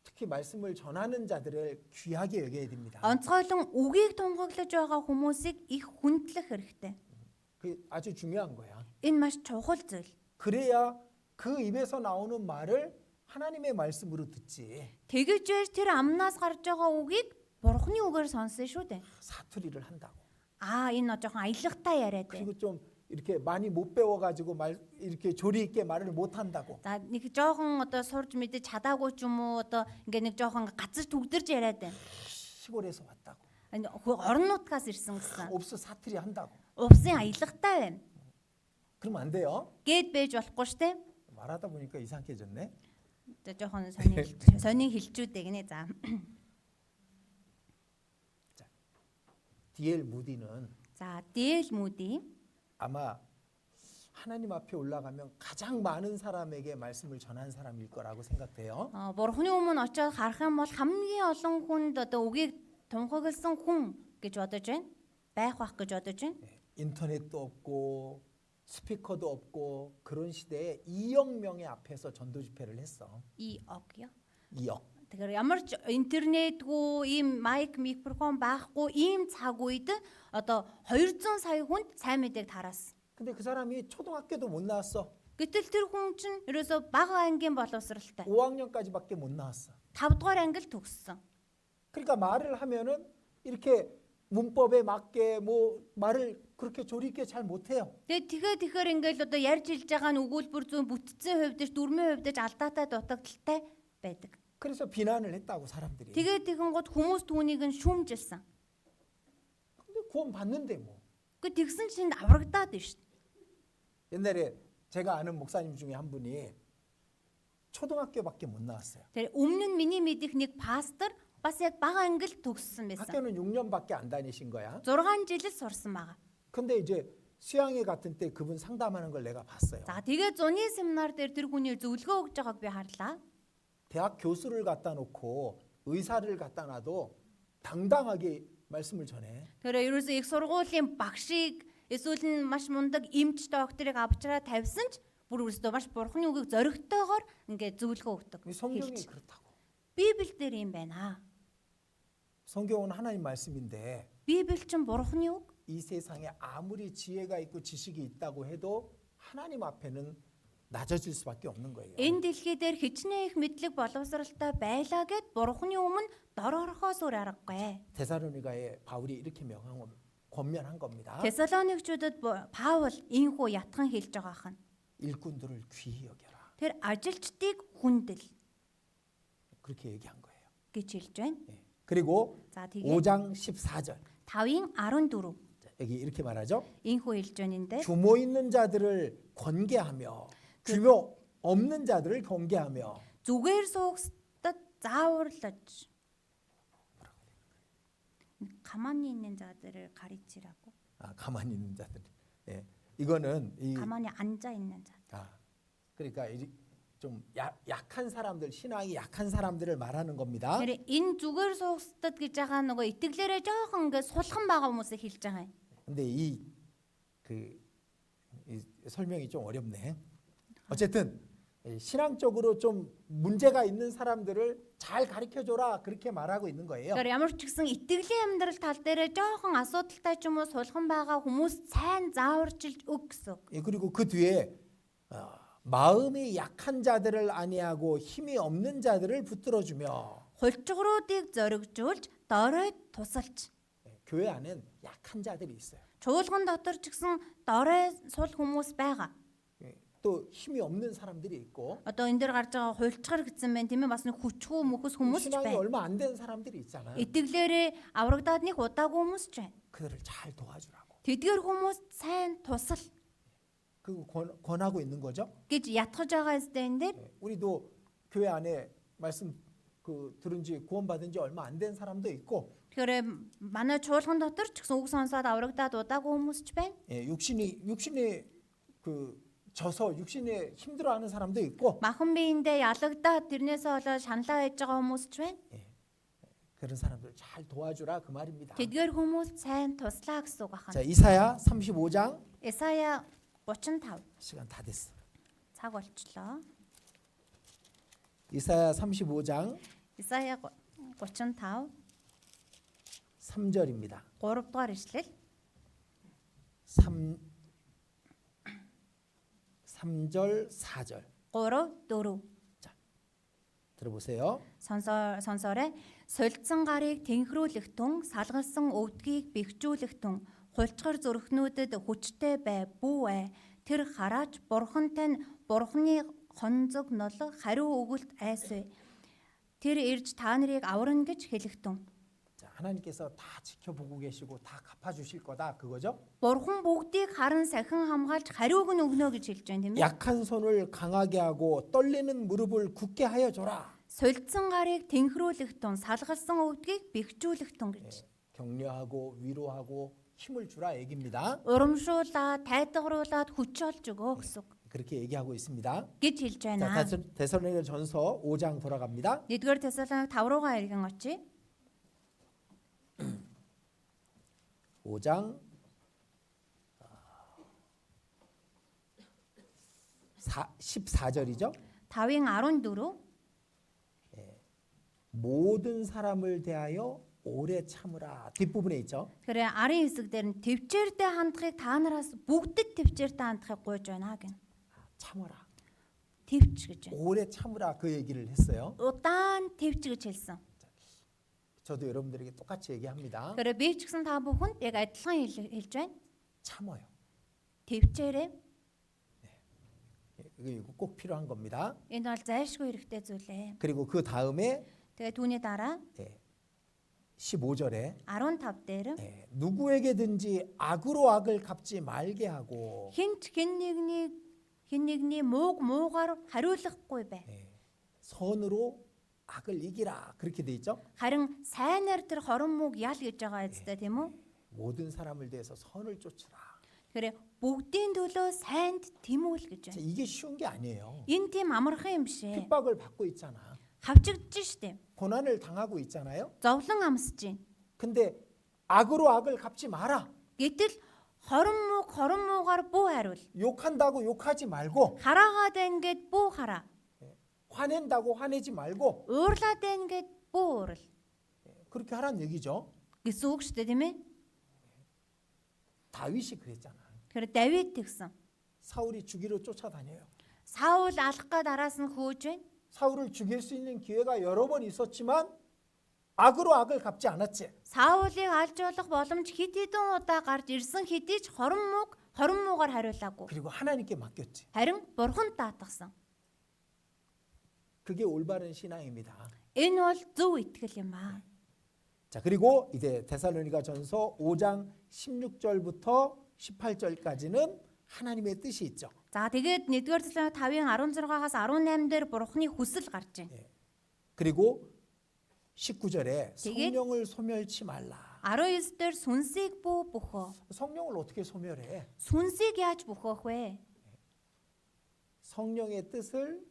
특히 말씀을 전하는 자들을 귀하게 여겨야 됩니다. Онцгойлон үгийг тунхаглаж байгаа хүмүүсийг их хүндлэх хэрэгтэй. 그게 아주 중요한 거야. Энэ маш чухал зүйл. 그래야 그 입에서 나오는 말을 하나님의 말씀으로 듣지. Тэгэж байж тэр амнаас гарч байгаа үгийг бурхны үгээр сонсон шүү дээ. 사투리를 한다고. Энэ жоохон аялахтай яриад байна. 그리고 좀 이렇게 많이 못 배워가지고 이렇게 조리 있게 말을 못 한다고. За нэг жоохон одоо сурж мэдэж чадаагүй ч юм уу одоо ингээ нэг жоохон гацаж түгдэрж яриад байна. 시골에서 왔다고. Орон нутгаас ирсэн гэсэн. 옵스 사투리 한다고. Увсын аялахтай байна. 그러면 안 돼요. Гээд байж болохгүй штэ. 말하다 보니까 이상해졌네. За жоохон сонин хэлчүүдэй гинэ. За. 디엘 무디는 За, Дээл Мүди 아마 하나님 앞에 올라가면 가장 많은 사람에게 말씀을 전한 사람일 거라고 생각돼요. бурхны өмнө очиод харах юм бол хамгийн олон хүнд одоо үгийг тунхагласан хүн гэж бодож байна. Байх бах гэж бодож байна. 인터넷도 없고 스피커도 없고 그런 시대에 2억 명의 앞에서 전도 집회를 했어. И огё. 2억. Тэгэхээр ямар ч интернетгүй, ийм майк, микрофон байхгүй, ийм цаг үед одоо 200 сая хүнд сайн мэдээг тараасан. 근데 그 사람이 초등학교도 못 나왔어. Гэтэл тэр хүн чинь ерөөсө бага ангийн боловсралтай. 5학년까지밖에 못 나왔어. 5 дугаар ангил төгссөн. 그러니까 말을 하면은 이렇게 문법에 맞게 뭐 말을 그렇게 조리 있게 잘 못해요. Тэгэхээр ингээл одоо ярьж хэлж байгаа нь өгүүлбэр зүүн бүтцийн хувьд дүрмийн хувьд алдаатай дутагдaltaй байдаг. 그래서 비난을 했다고 사람들이. Тэгэн гот хүмүүс түүнийг нь шүүмжилсэн. 근데 구원 받는데 뭐. Гэхдээ тэгсэн чинь аврагдаад байна шүү. 옛날에 제가 아는 목사님 중에 한 분이 초등학교밖에 못 나왔어요. Тэр өмнө нь миний мэдих нэг пастор бас яг бага ангил төгссөн байсан. 학교는 6년밖에 안 다니신 거야. 6 жил л сурсан байгаа. 근데 이제 수양회 같은 때 그분 상담하는 걸 내가 봤어요. За тэгээ зуны семинар дээр тэр хүний зөвлөгөө өгж байгааг би харлаа. 대학 교수를 갖다 놓고 의사를 갖다 놔도 당당하게 말씀을 전해. Тэр ерөөсөө их сургуулийн багшийг эсвэл нь маш мундаг эмч докторыг авчраа тавьсан ч бүр өөрөөсөө маш бурхны үгийг зоригтойгоор ингээд зөвлөгөө өгдөг. 이 성경이 хэлж. 그렇다고. Библи дээр юм байна. 성경은 하나님 말씀인데 Библи чинь бурхны үг. 이 세상에 아무리 지혜가 있고 지식이 있다고 해도 하나님 앞에는 낮아질 수밖에 없는 거예요. Энэ дэлхий дээр хичнээн их мэдлэг боловсралтай байлаа гэд бурхны өмнө дор орохоос өөр аргагүй. 데살로니가에 바울이 이렇게 권면한 겁니다. Тесалоникчуудад Паул ийхүү ятхан хэлж байгаа хан. 일꾼들을 귀히 여겨라. Тэр ажилчдыг хүндэл 그렇게 얘기한 거예요. гэж хэлж байна. 예. 그리고 За тэгээ 5장 14절 5-ын 14 여기 이렇게 말하죠. ийхүү хэлж байна. 규모 있는 자들을 권계하며 규모 없는 자들을 경계하며 Зүгээр суугчдад зааварлаж 가만히 있는 자들을 가르치라고. 가만히 있는 자들. 예. 이거는 가만히 앉아 있는 자. 그러니까 좀 약한 사람들 신앙이 약한 사람들을 말하는 겁니다. Тэр энэ зүгээр суугчдад гэж байгаа нөгөө итгэлээрээ жоохон ингээд сулхан байгаа хүмүүсийг хэлж байгаа юм. 근데 이 설명이 좀 어렵네. 어쨌든 신앙적으로 좀 문제가 있는 사람들을 잘 가르쳐 줘라 그렇게 말하고 있는 거예요. Тэгэхээр ямар ч гэсэн итгэлийн амьдрал тал дээр жоохон асуудалтай ч юм уу сулхан байгаа хүмүүс сайн зааварчилж өг гэсэн. 예, 그리고 그 뒤에 마음이 약한 자들을 안위하고 힘이 없는 자들을 붙들어 주며 Хулчгруудыг зоригжуулж, дорой тусалж. 교회 안엔 약한 자들이 있어요. Чуулган дотор ч гэсэн дорой сул хүмүүс байгаа. 또 힘이 없는 사람들이 있고 Одоо энэ дээр гарч байгаа хуйлчгар гэсэн байна тийм ээ бас нэг хүчгүй мөхөс хүмүүс ч 신앙이 байна. 얼마 안 된 사람들이 있잖아요. Итгэлээрээ аврагдаад нэг удаагүй хүмүүс ч байна. 그들을 잘 도와주라고. Тэдгээр хүмүүс сайн тусал 그 권하고 있는 거죠. гэж ятгаж байгаа юм энэ дээр. 우리도 교회 안에 말씀 들은지 구원받은지 얼마 안 된 사람도 있고 Тэгэхээр манай чуулган дотор ч гэсэн үг сонсоод аврагдаад удаагүй хүмүүс ч байна. 육신에 져서 육신에 힘들어하는 사람도 있고 Махан биендээ ялагдаад тэрнээсээ болоод шаналаа хийж байгаа хүмүүс ч байна. 그런 사람들 잘 도와주라 그 말입니다. Тэдгээр хүмүүс сайн туслаа гэсэн үг 자 байна. 이사야 35장 Исая 35 시간 다 됐어. цаг болчлоо. 이사야 35장 Исая 35 3절입니다. 3 дугаар ишлэл 3절 4절 3 4 들어보세요. сонсоорой солилцсон гарыг тэнхрүүлэх тун салгалсан өвдгийг бэхжүүлэх тун хулчгар зүрхнүүдэд хүчтэй бай бүү тэр харааж бурхантай нь бурхны хонзог нолго хариу өгөлт айсвэ тэр ирж та нарыг аварна гэж хэлэх тун. 자, 하나님께서 다 지켜보고 계시고 다 갚아주실 거다 그거죠. Бурхан бүгдийг харан сахин хамгаалж хариуг нь өгнө гэж хэлж байна тийм ээ. 약한 손을 강하게 하고 떨리는 무릎을 굳게 하여 줘라. Солилцсон гарыг тэнхрүүлэх тун салгалсан өвдгийг бэхжүүлэх тун гэж. 격려하고 위로하고 힘을 주라 얘기입니다. Урамшуулаад, тайдгаруулад хүч олж өгөө гэсэн 그렇게 얘기하고 있습니다. гэж хэлж 자, байна. 데살로니가 전서 5장 돌아갑니다. 1-р Тесалоник 5 руугаа иргэн очие. 5장 14절이죠. 5-ын 14 모든 사람을 대하여 오래 참으라. 뒷부분에 있죠. Тэгэхээр арын хэсэг дээр нь төвчээртэй хандахыг та нараас бүгдэд төвчээртэй хандахыг гуйж байна гэн. 참아라. Төвч гэж байна. 오래 참으라 그 얘기를 했어요. Удаан төвч гэж хэлсэн. 저도 여러분들에게 똑같이 얘기합니다. Тэгэхээр би ч гэсэн та бүхэнд яг адилхан хэлж байна. 참어요. Тэвчээрэй. 이거 꼭 필요한 겁니다. Энд бол зайлшгүй хэрэгтэй зүйлээ. 그리고 그 다음에 Тэгээ түүний дараа 15절에 15 дээр 누구에게든지 악으로 악을 갚지 말게 하고 хинч хэн нэгний мууг муугаар хариулахгүй бай. 선으로 악을 이기라 그렇게 돼 있죠. Харин сайнаар тэр хорон мууг ял гэж байгаа эцтэй тийм үү? 모든 사람을 대해서 선을 쫓으라. Тэгэхээр бүгдийн төлөө сайнд тэмүүл гэж байна. 이게 쉬운 게 아니에요. Энэ тийм амархан юм биш ээ. 핍박을 받고 있잖아. Хавчигдж штеп. 고난을 당하고 있잖아요. Зовлон амсаж байна. 근데 악으로 악을 갚지 마라. Гэтэл хорон муугаар бүү хариул. 욕한다고 욕하지 말고 Хараагаад байна гэд бүү хараа. 화낸다고 화내지 말고 Уурлаад байна гэд бүү уурал. 그렇게 하란 얘기죠. Гэсэн үг шүү дээ тийм ээ. 다윗이 그랬잖아. Тэгэхээр Давид тэгсэн. 사울이 죽이러 쫓아다녀요. Саул алах гээд араас нь хөөж байна. 사울을 죽일 수 있는 기회가 여러 번 있었지만 악으로 악을 갚지 않았지. Саулыг алж болох боломж хэд хэдэн удаа гарч ирсэн хэдий ч хорон муугаар хариулаагүй. 그리고 하나님께 맡겼지. Харин бурханд даатгсан. 그게 올바른 신앙입니다. Энэ бол зөв итгэл юм аа. 자, 그리고 이제 데살로니가전서 5장 16절부터 18절까지는 하나님의 뜻이 있죠. За тэгээд 1-р Тесалоник 5-ын 16-аас 18 дээр бурхны хүсэл гарч байна. 그리고 19절에 되게- 성령을 소멸치 말라. 19 дээр сүнсийг бүү бөхөө. 성령을 어떻게 소멸해? Сүнсийг яаж бөхөөх вэ? 성령의 뜻을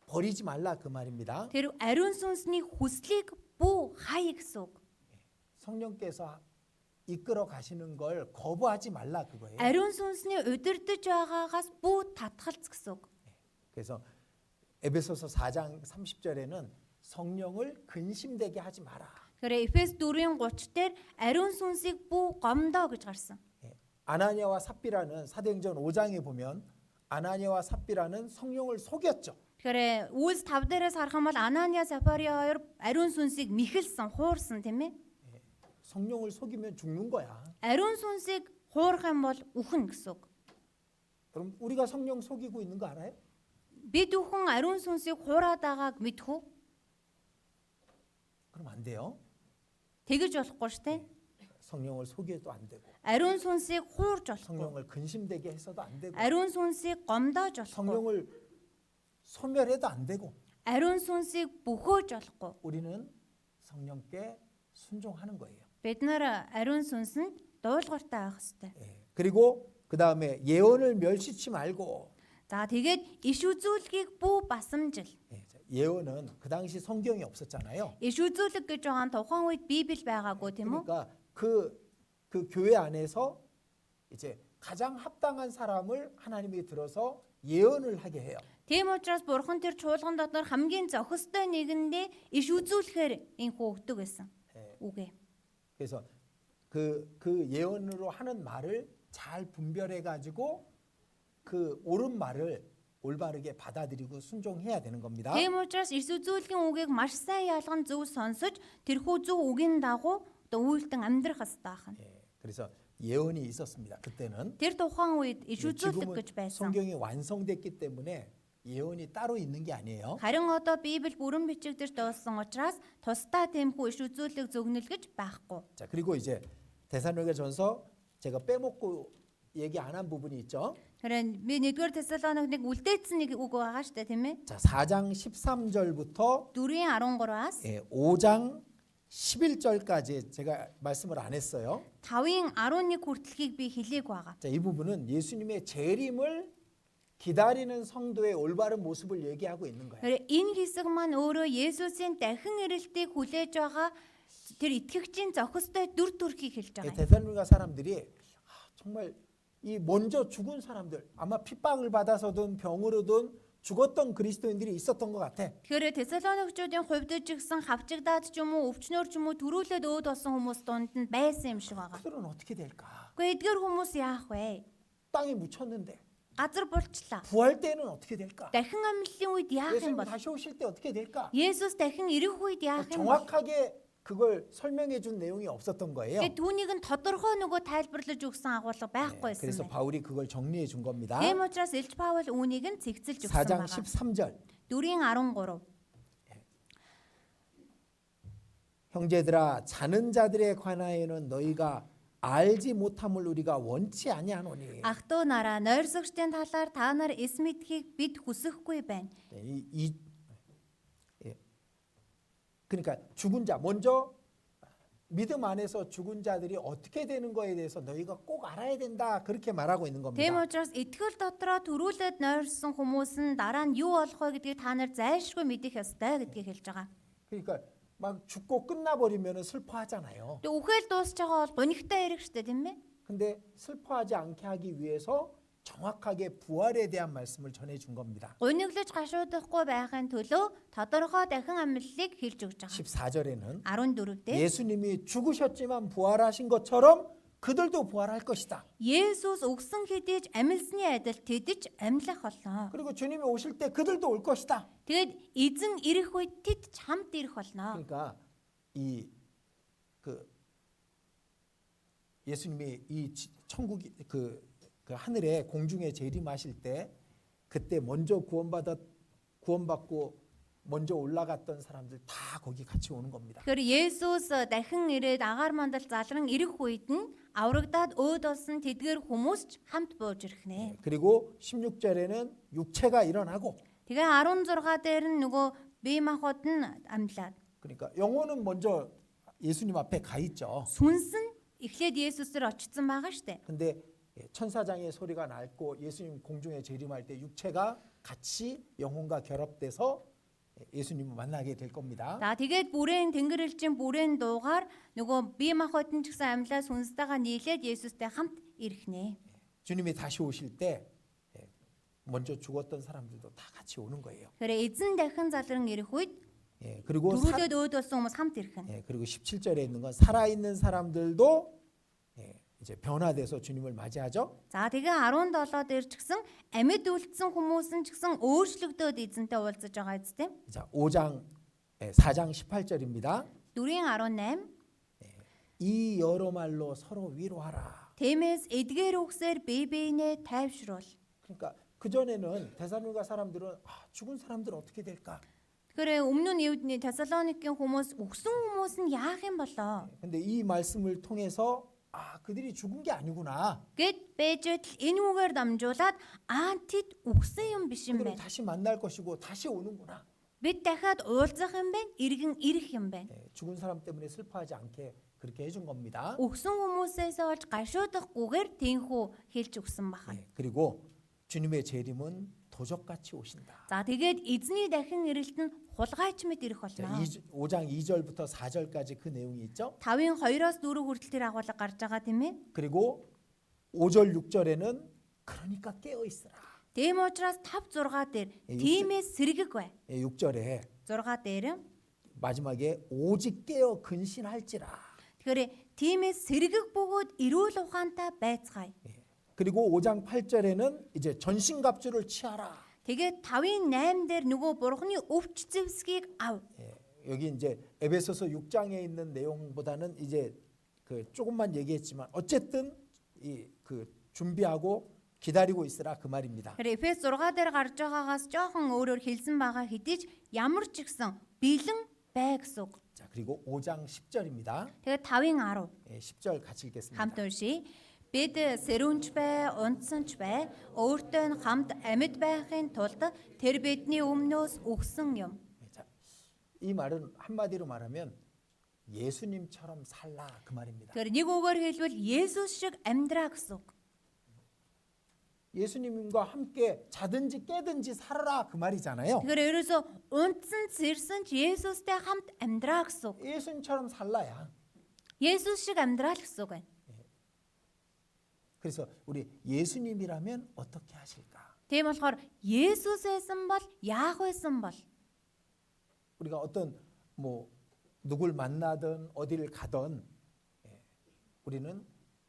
버리지 말라 그 말입니다. Тэр ариун сүнсний хүслийг бүү хай гэсэн үг. 성령께서 이끌어 가시는 걸 거부하지 말라 그거예요. Ариун сүнсний удирдах байгаагаас бүү татгалц гэсэн үг. 그래서 에베소서 4장 30절에는 성령을 근심되게 하지 마라. Тэгэхээр Эфес 4-ийн 30 дээр ариун сүнсийг бүү гомдоо гэж гарсан. 아나니아와 삽비라는 사도행전 5장에 보면 아나니아와 삽비라는 성령을 속였죠. Тэгэхээр Үйлс 5 дээрээс харах юм бол Анания Сапари хоёр ариун сүнсийг мэхэлсэн, хуурсан тийм ээ. 성령을 속이면 죽는 거야. Ариун сүнсийг хуурах юм бол үхэн гэсэн үг. 그럼 우리가 성령 속이고 있는 거 알아요? Бид бүхэн ариун сүнсийг хуураад байгааг мэдхүү? 그럼 안 돼요. Тэгэж болохгүй шүү дээ. 성령을 속여도 안 되고 Ариун сүнсийг хуурж болохгүй. 성령을 근심되게 해서도 안 되고 Ариун сүнсийг гомдоож болохгүй. 성령을 소멸해도 안 되고 Ариун сүнсийг бөхөөж болохгүй. 우리는 성령께 순종하는 거예요. Бид нар ариун сүнсэнд дуулууртай байх хэрэгтэй. 그리고 그 다음에 예언을 멸시치 말고 За тэгээд иш үзүүлгийг бүү басамжил. 예언은 그 당시 성경이 없었잖아요. Иш үзүүлэг гэж байгаа нь тухайн үед Библи байгаагүй тийм үү? 그러니까 그 교회 안에서 이제 가장 합당한 사람을 하나님이 들어서 예언을 하게 해요. Тийм учраас бурхан тэр чуулган дотор хамгийн зохистой нэгэндээ иш үзүүлэхээр энхүү өгдөг байсан. Үгүй. 그래서 그 예언으로 하는 말을 잘 분별해 가지고 그 옳은 말을 올바르게 받아들이고 순종해야 되는 겁니다. Тийм учраас иш үзүүлгийн үгийг маш сайн ялган зөв сонсож тэрхүү зөв үгийн дагуу үйлдэн амьдрах хэрэгтэй байна. 그래서 예언이 있었습니다. 그때는. Тэр тухайн үед иш үзүүлэг 지금은 гэж байсан. 성경이 완성됐기 때문에 예언이 따로 있는 게 아니에요. Харин одоо Библи бүрэн бичигдэж дууссан учраас тусдаа тиймхүү иш үзүүлэг зөгнөл гэж байхгүй. 자, 그리고 이제 데살로니가전서 제가 빼먹고 얘기 안 한 부분이 있죠. Тэгэхээр би 1-р Тесалоник үлдээсэн нэг үг байгаа шүү дээ тийм ээ. 자, 4장 13절부터 4-ийн 13-аас 5장 11절까지 제가 말씀을 안 했어요. 5-ийн 11 хүртэлхийг би хэлээг байгаа. 자, 이 부분은 예수님의 재림을 기다리는 성도의 올바른 모습을 얘기하고 있는 거예요. Тэгэхээр энэ хэсэг маань өөрөө Есүсийн дахин ирэлтийг хүлээж байгаа тэр итгэгчийн зохистой дүр төрхийг хэлж байгаа. 데살로니가 사람들이 정말 이 먼저 죽은 사람들 아마 핍박을 받아서든 병으로든 죽었던 그리스도인들이 있었던 것 같아. Тэгэхээр Тесалоникчуудын хувьд ч гэсэн хавчигдаад ч юм уу өвчнөр ч юм уу төрүүлээд өөд болсон хүмүүс дунд нь байсан юм шиг байгаа. 그들은 어떻게 될까? Гэхдээ эдгээр хүмүүс яах вэ? 땅에 묻혔는데 газар булчлаа. 부활 때는 어떻게 될까? Дахин амьлалын үед яах 예수님 юм бол? 다시 오실 때 어떻게 될까? Есүс дахин ирэх үед яах юм бол? 정확하게 그걸 설명해 준 내용이 없었던 거예요. Тэгээд түүнийг нь тодорхой нөгөө тайлбарлаж өгсөн агуулга байхгүй 그래서 байсан байна. 바울이 그걸 정리해 준 겁니다. Тийм учраас Илж Паул үүнийг нь цэгцэлж өгсөн 4장 байна. 13절. 4:13. 형제들아 자는 자들에 관하여는 너희가 알지 못함을 우리가 원치 아니하노니. Ах トゥ нараа нойрсогчдын талаар та нар эс мэдхийг бид хүсэхгүй байна. 예. 그러니까 죽은 자 먼저 믿음 안에서 죽은 자들이 어떻게 되는 거에 대해서 너희가 꼭 알아야 된다 그렇게 말하고 있는 Тийм 겁니다. учраас итгэл дотроо төрүүлээд нойрсон хүмүүс нь дараа нь юу болох вэ гэдгийг та нар зайлшгүй мэдэх ёстой гэдгийг хэлж байгаа. 그러니까 막 죽고 끝나버리면 슬퍼하잖아요. Тэгээ үхэл дуусч байгаа бол гонигтай ярих штэ тийм ээ. 근데 슬퍼하지 않게 하기 위해서 정확하게 부활에 대한 말씀을 전해 준 겁니다. Гуниглаж гашуудахгүй байхын төлөө тодорхой дахин амьлалыг хэлж өгч байгаа. 14절에는 14 дээр 예수님이 죽으셨지만 부활하신 것처럼 그들도 부활할 것이다. Есүс өгсөн хэдий ч амьлсны адил тэдэж амьлах болно. 그리고 주님이 오실 때 그들도 올 것이다. Тэгээд эзэн ирэх үед тэд ч хамт ирэх болно. 그러니까 이 그 예수님이 이 천국 그 하늘에 공중에 재림하실 때 그때 먼저 구원받고 먼저 올라갔던 사람들 다 거기 같이 오는 겁니다. Тэгэхээр Есүс дахин ирээд агаар мандал залран ирэх үед нь аврагдаад өөд болсон тэдгээр хүмүүс ч хамт бууж ирэх нэ. 그리고 16절에는 육체가 일어나고 Тэгээ 16 дээр нь нөгөө бие махбод нь амьлаад 그러니까 영혼은 먼저 예수님 앞에 가 있죠. сүнс нь эхлээд Есүсээр очсон байгаа штэ. 근데 천사장의 소리가 날고 예수님 공중에 재림할 때 육체가 같이 영혼과 결합돼서 예수님을 만나게 될 겁니다. За тэгээд бүрээн тэнгэрлэгчийн бүрээн дуугаар нөгөө бие махбод нь ч гэсэн амьлаа сүнстэйгээ нийлээд Есүстэй хамт ирэх нэ. 주님이 다시 오실 때 먼저 죽었던 사람들도 다 같이 오는 거예요. Тэгэхээр эзэн дахин залран ирэх үед 그리고 дөрүүлээд өөд болсон хүмүүс хамт ирэх нь. 그리고 17절에 있는 건 살아 있는 사람들도 이제 변화돼서 주님을 맞이하죠. За тэгээ 17 дээр ч гэсэн амьд үлдсэн хүмүүс нь ч гэсэн өөрчлөгдөөд эзэнтэй уулзаж байгаа үстэй. 자, 4장 18절입니다. 4:18 이 여러 말로 서로 위로하라. Тиймээс эдгээр үгсээр бие биенээ тайвшруул. 그러니까 그 전에는 데살로니가 사람들은 죽은 사람들 어떻게 될까? Тэгэхээр өмнө нь Евдний Тесалоникийн хүмүүс өгсөн хүмүүс нь яах юм болоо 근데 이 말씀을 통해서 그들이 죽은 게 아니구나. гэд бэжэд энэ үгээр дамжуулаад тэд өгсөн юм биш юм 그들은 байна. 다시 만날 것이고 다시 오는구나. Бид дахиад уулзах юм байна, иргэн ирэх юм байна. 죽은 사람 때문에 슬퍼하지 않게 그렇게 해준 겁니다. Өгсөн хүмүүсээс олж гашуудахгүйгээр тийхүү хэлж өгсөн баха. 그리고 주님의 재림은 도적같이 오신다. За тэгээд эзний дахин ирэлт нь хулгайч мэт ирэх болно. 5장 2절부터 4절까지 그 내용이 있죠. 5-ын 2-оос 4 хүртэл тэр агуулга гарч байгаа тийм ээ. 그리고 5절 6절에는 그러니까 깨어 있으라. Тийм учраас 5-6 дээр тиймээс сэргэг бай. 6절에 6 дээр 마지막에 오직 깨어 근신할지라. тэгэхээр тиймээс сэргэг бөгөөд эрүүл ухаантай байцгаая. 그리고 5장 8절에는 이제 전신갑주를 취하라. Тэгээд 5-ын 8 дээр нөгөө бурхны өвч зэвсгийг ав. 여기 이제 에베소서 6장에 있는 내용보다는 이제 그 조금만 얘기했지만 어쨌든 이 그 준비하고 기다리고 있으라 그 말입니다. Тэгэхээр Эфес 6 дээр гарч байгаагаас жоохон өөрөөр хэлсэн байгаа хэдий ч ямар ч ихсэн бэлэн бай гэсэн үг. 자, 그리고 5장 10절입니다. Тэгээд 5-ын 10 10절 같이 읽겠습니다. хамт уншия. Бид сэрүүнч бай, унтсанч бай, өөртөө нь хамт амьд байхын тулд тэр бидний өмнөөс өгсөн юм. 자, 이 말은 한마디로 말하면 예수님처럼 살라 그 말입니다. Тэгэхээр нэг үгээр хэлбэл Есүс шиг амьдраа гэсэн үг. 예수님과 함께 자든지 깨든지 살아라 그 말이잖아요. Тэгэхээр ерөөсө унтсан зэрсэн ч Есүстэй хамт амьдраа гэсэн үг. 예수님처럼 살라야. Есүс шиг амьдраа л гэсэн үг байна. 그래서 우리 예수님이라면 어떻게 하실까? Тийм болохоор Есүс байсан бол яах байсан бол 우리가 어떤 뭐 누굴 만나든 어디를 가든 우리는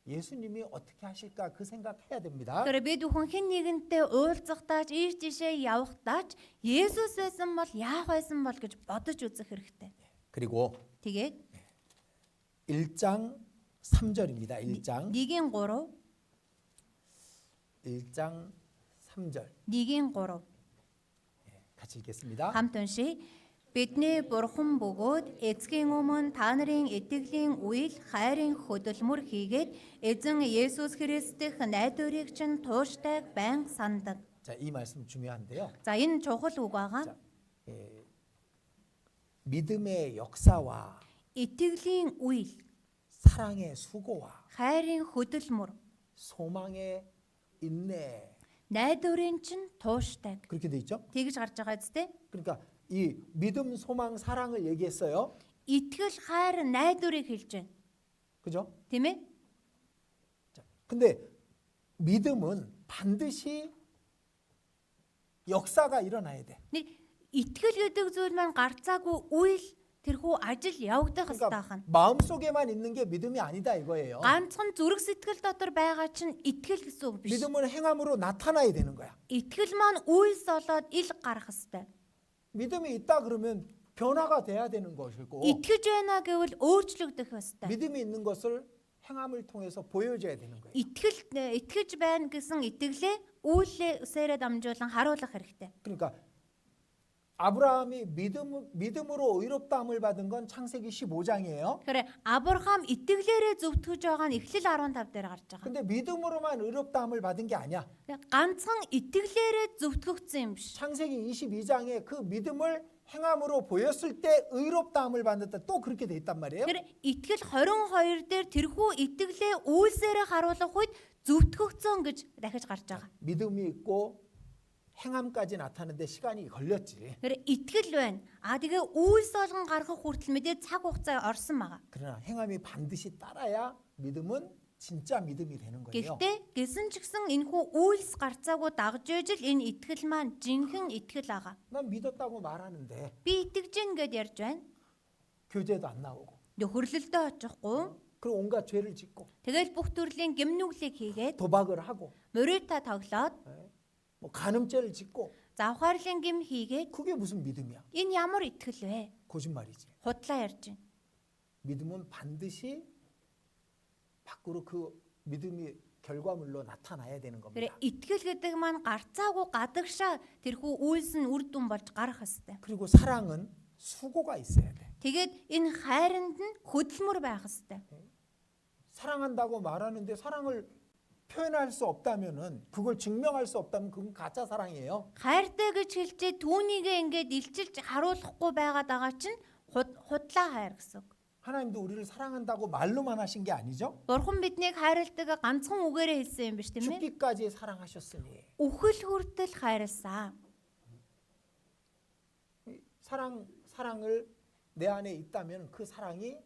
예수님이 어떻게 하실까 그 생각해야 됩니다. Тэгэхээр бид бүхэн хэн нэгэнтэй уулзахдаач, ийш тийшээ явахдаач Есүс байсан бол яах байсан бол гэж бодож үзэх хэрэгтэй. 그리고 Тэгээд 1장 3절입니다. 1장 1-ийн 3, 1장 3절 1-ийн 3 같이 읽겠습니다. хамт уншия. Бидний бурхан бөгөөд эцгийн өмнө та нарын итгэлийн үйл хайрын хөдөлмөр хийгээд эзэн Есүс Христэх найдварыг чинь тууштай байн сандаг. 자, 이 말씀 중요한데요. За энэ чухал үг байгаа. 믿음의 역사와 Итгэлийн үйл, 사랑의 수고와 хайрын хөдөлмөр, 소망의 인내 найдварын чинь тууштай. 그렇게 돼 있죠? Тэгж гарч байгаа зү? 그러니까 이 믿음, 소망, 사랑을 얘기했어요. Итгэл, хайр, найдварыг хэлж байна. 그죠? Тийм ээ? 자, 근데 믿음은 반드시 역사가 일어나야 돼. Нэг итгэл гэдэг зүйл маань гарцаагүй үйл тэрхүү ажил явагдах хэрэгтэй 그러니까 хань. 마음속에만 있는 게 믿음이 아니다 이거예요. Ганцхан зүрх сэтгэл дотор байгаа чинь итгэл гэсэн үг биш. 믿음은 행함으로 나타나야 되는 거야. Итгэл маань үйлс болоод ил гарах хэрэгтэй. 믿음이 있다 그러면 변화가 돼야 되는 것이고 Итгэж байна гэвэл өөрчлөгдөх ёстой. 믿음이 있는 것을 행함을 통해서 보여줘야 되는 거예요. Итгэж байна гэсэн итгэлээ үйлсээрээ дамжуулан харуулах хэрэгтэй. 그러니까 아브라함이 믿음으로 의롭다함을 받은 건 창세기 15장이에요. Тэгэхээр Авраам итгэлээрээ зөвтгөж байгаа нь Эхлэл 15 дээр гарч байгаа. 근데 믿음으로만 의롭다함을 받은 게 아니야. Ганцхан итгэлээрээ зөвтгөгдсөн юм биш. 창세기 22장에 그 믿음을 행함으로 보였을 때 의롭다함을 받는다. 또 그렇게 돼 있단 말이에요. Тэгэхээр итгэл 22 дээр тэрхүү итгэлээ үйлсээрээ харуулах үед зөвтгөгдсөн гэж дахиж гарч байгаа. 믿음이 있고 행함까지 나타나는데 시간이 걸렸지. Тэгэхээр итгэл байна. Тэгээ үйлс болгон гаргах хүртэл мэдээ цаг хугацаа орсон байгаа. 그러나 행함이 반드시 따라야 믿음은 진짜 믿음이 되는 거예요. Гэхдээ гисэн ч гэсэн энэхүү үйлс гарцаагүй дагж ижил энэ итгэл маань жинхэнэ итгэл байгаа. 난 믿었다고 말하는데 Би итгэж гин гэд ярьж байна. 교제도 안 나오고 Нөхөрлөлдөө очихгүй. 그리고 온갖 죄를 짓고 Тэгэл бүх төрлийн гимнүглийг хийгээд 도박을 하고 мөрөөдө тоглоод 뭐 간음죄를 짓고 завхаарлын гим хийгээд 그게 무슨 믿음이야? энэ ямар итгэл вэ? 거짓말이지. Худлаа ярьж байна. 믿음은 반드시 밖으로 그 믿음이 결과물로 나타나야 되는 Тэр 겁니다. итгэл гэдэг маань гарцаагүй гадагшаа тэрхүү үйлс нь үр дүн болж гарах хэвээр. 그리고 사랑은 수고가 있어야 돼. Тэгээд энэ хайранд нь хөдөлмөр байх хэвээр. 사랑한다고 말하는데 사랑을 표현할 수 없다면은 그걸 증명할 수 없다면 그건 가짜 사랑이에요. Хайртай гэж хэлжээ түүнийгээ ингээд илчилж харуулахгүй байгаад байгаа чинь худлаа хайр гэсэн үг. 하나님도 우리를 사랑한다고 말로만 하신 게 아니죠? Бурхан биднийг хайрладаг ганцхан үгээрээ хэлсэн юм биш тийм ээ? 죽기까지 사랑하셨으니 Үхэл хүртэл хайрласан. 사랑을 내 안에 있다면 그 사랑이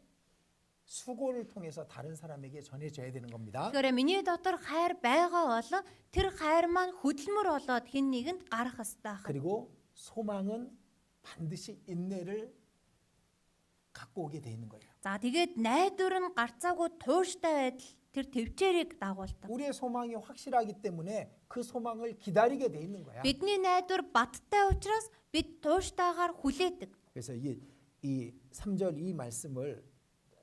수고를 통해서 다른 사람에게 전해져야 되는 겁니다. Тэгэхээр миний дотор хайр байгаа бол тэр хайр маань хөдөлмөр болоод хэн нэгэнд гарах ёстой. 그리고 소망은 반드시 인내를 갖고 오게 돼 있는 거예요. За тэгээд найдвар нь гарцаагүй тууштай байдал тэр төвчээрийг дагуулдаг. 우리의 소망이 확실하기 때문에 그 소망을 기다리게 돼 있는 거야. Бидний найдвар баттай учраас бид тууштайгаар хүлээдэг. 그래서 이 3절 이 말씀을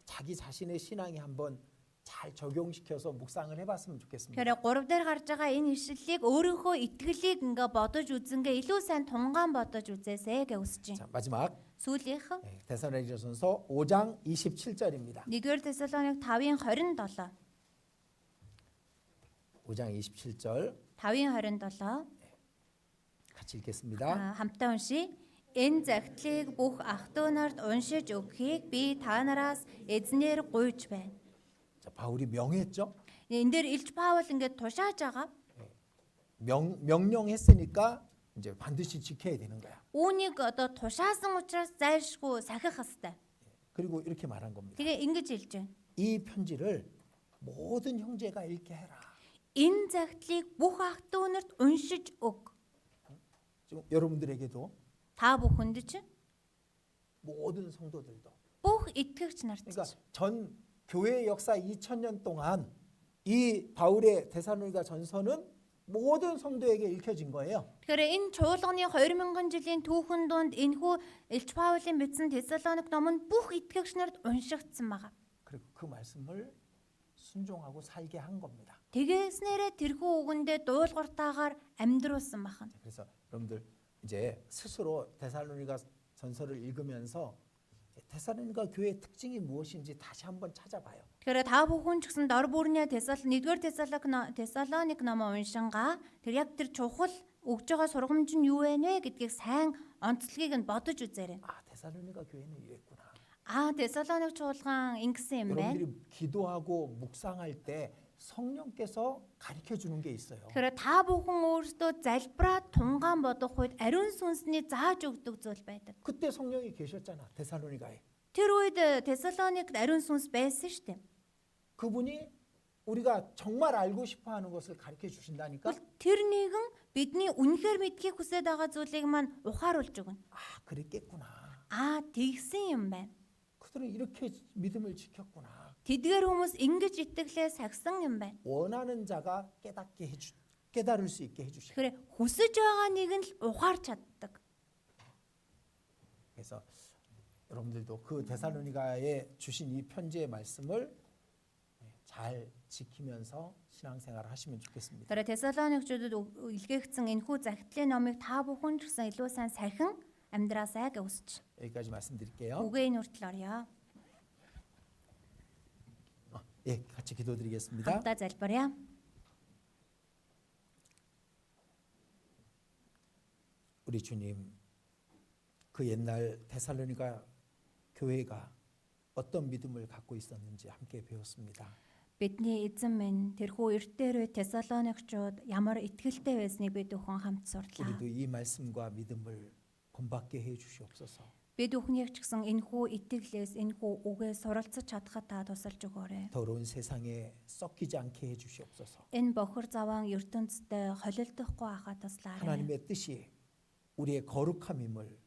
자기 자신의 신앙에 한번 잘 적용시켜서 묵상을 해봤으면 좋겠습니다. Тэгэхээр 3 дээр гарч байгаа энэ ишлэлийг өөрийнхөө итгэлийг ингээ бодож үзэнгээ илүү сайн тунгаан бодож үзээсэй гэж хүсэж байна. 자, 마지막 Сүүлийнх 데살로니가전서 5장 27절입니다. 1-р Тесалоник 5-ын 27. 5장 27절 5-ын 27. 같이 읽겠습니다. Хамтдаа уншия. Энэ загтлыг бүх ах トゥ нарт уншиж өгөхийг би та нараас эзнэр гуйж байна. 자, 바울이 명했죠. Энэ дээр Илж Паул ингээд тушааж байгаа. 명령했으니까 이제 반드시 지켜야 되는 거야. Үүнийг одоо тушаасан учраас зайлшгүй сахих хэвээр. 그리고 이렇게 말한 겁니다. Тэгээ ингэж хэлж байна. 이 편지를 모든 형제가 읽게 해라. Энэ загтлыг бүх ах トゥ нарт уншиж өг. 지금 여러분들에게도 Та бүхэнд ч 모든 성도들도 бүх итгэгч нарт 그러니까 전 교회 역사 2000년 동안 이 바울의 데살로니가 전서는 모든 성도에게 읽혀진 거예요. Тэгэхээр энэ чуулганы 2000 жилийн түүхэн дунд энэхүү Илч Паулын бичсэн Тессалоник ном нь бүх итгэгч нарт уншигдсан байгаа. 그리고 그 말씀을 순종하고 살게 한 겁니다. Тэгээснээрээ тэрхүү үгэндээ дуулууртаагаар амьдруулсан бахан. 그래서 여러분들 이제 스스로 데살로니가 전서를 읽으면서 데살로니가 교회의 특징이 무엇인지 다시 한번 찾아봐요. Тэгэхээр та бүхэн ч гэсэн дор бүрнээ 1-р Тессалоник номоо уншингаа тэр яг тэр чухал өгж байгаа сургамж нь юу вэ гэдгийг сайн онцлогийг нь бодож үзээрэй. 아, 데살로니가 교회는 이랬구나. Тессалоник чуулган ингэсэн юм байна. 여러분들이 기도하고 묵상할 때 성령께서 가르쳐 주는 게 있어요. Тэгэхээр та бүхэн өөрсдөө залбираад тунгаан бодох үед ариун сүнсний зааж өгдөг зүйл байдаг. 그때 성령이 계셨잖아. 데살로니가에. Тэр үед Тессалоникт ариун сүнс байсан шүү дээ. 그분이 우리가 정말 알고 싶어 하는 것을 가르쳐 주신다니까. Тэр нэгэн бидний үнэхээр мэдхийг хүсэж байгаа зүйлийг маань ухааруулж өгнө. 아, 그랬겠구나. Тэгсэн юм байна. 그들은 이렇게 믿음을 지켰구나. Тэдгээр хүмүүс ингэж итгэлээ сагсан юм байна. 원하는 자가 깨달을 수 있게 해주시고. Тэгэхээр хүсэж байгаа нэг нь л ухаарч чаддаг. 그래서 여러분들도 그 데살로니가에 주신 이 편지의 말씀을 잘 지키면서 신앙생활을 하시면 좋겠습니다. Тэр Тессалоникчуудад илгээгдсэн энэхүү захидлын номыг та бүхэн ч гэсэн илүү сайн сахин амьдраасай гэж хүсэж. 여기까지 말씀드릴게요. Үгээ энэ хүртэл орё. 예, 같이 기도드리겠습니다. Хамтдаа залбирая. 우리 주님, 그 옛날 데살로니가 교회가 어떤 믿음을 갖고 있었는지 함께 배웠습니다. Бидний эзэн минь тэрхүү эртээр Тессалоникчууд ямар итгэлтэй байсныг бид бүхэн хамт сурлаа. 우리도 이 말씀과 믿음을 본받게 해 주시옵소서. Бид бүхнийг ч гэсэн энэхүү итгэлээс энэхүү үгээс суралцаж чадхад та тусалж өгөөрэй. 더러운 세상에 썩히지 않게 해 주시옵소서. Энэ бохор заваан ертөнцид холилдохгүй байхад туслаарай. 하나님의 뜻이 우리의 거룩함임을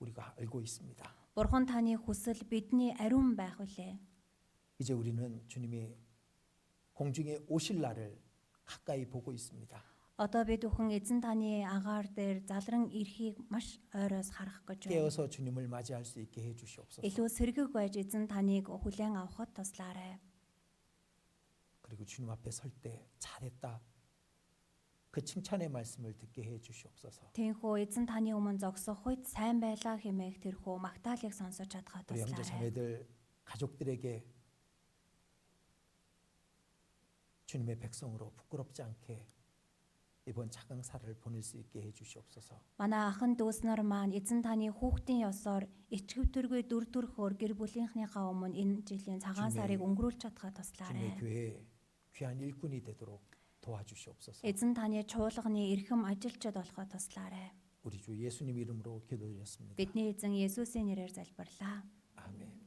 우리가 알고 있습니다. Бурхан таны хүсэл бидний ариун байх үлээ. 이제 우리는 주님이 공중에 오실 날을 가까이 보고 있습니다. Одоо бид бүхэн эзэн таны агаар дээр залран ирэхийг маш ойроос харах гэж байна. 깨어서 주님을 맞이할 수 있게 해 주시옵소서. Илүү сэргэг байж эзэн таныг хүлээн авахд туслаарай. 그리고 주님 앞에 설 때 잘했다. 그 칭찬의 말씀을 듣게 해 주시옵소서. Тэнхүү эзэн таны өмнө зогсох үед сайн байлаа хэмээх тэрхүү магтаалыг сонсож чадхад 우리 형제 туслаарай. 자매들 가족들에게 주님의 백성으로 부끄럽지 않게 이번 차강사를 보낼 수 있게 해 주시옵소서. Манай ахын дүүс нар маань эзэн таны хүүхдийн ёсоор ичгэвтэргүй дүр төрхөөр гэр бүлийнхнийхээ өмнө энэ жилийн цагаан сарыг өнгөрүүлж чадхад 주님의 туслаарай. 교회 귀한 일꾼이 되도록 도와주시옵소서. Эзэн таны чуулганы эрхэм ажилчид болоход туслаарай. 우리 주 예수님 이름으로 기도드렸습니다. Бидний эзэн Есүсийн нэрээр залбирлаа. 아멘.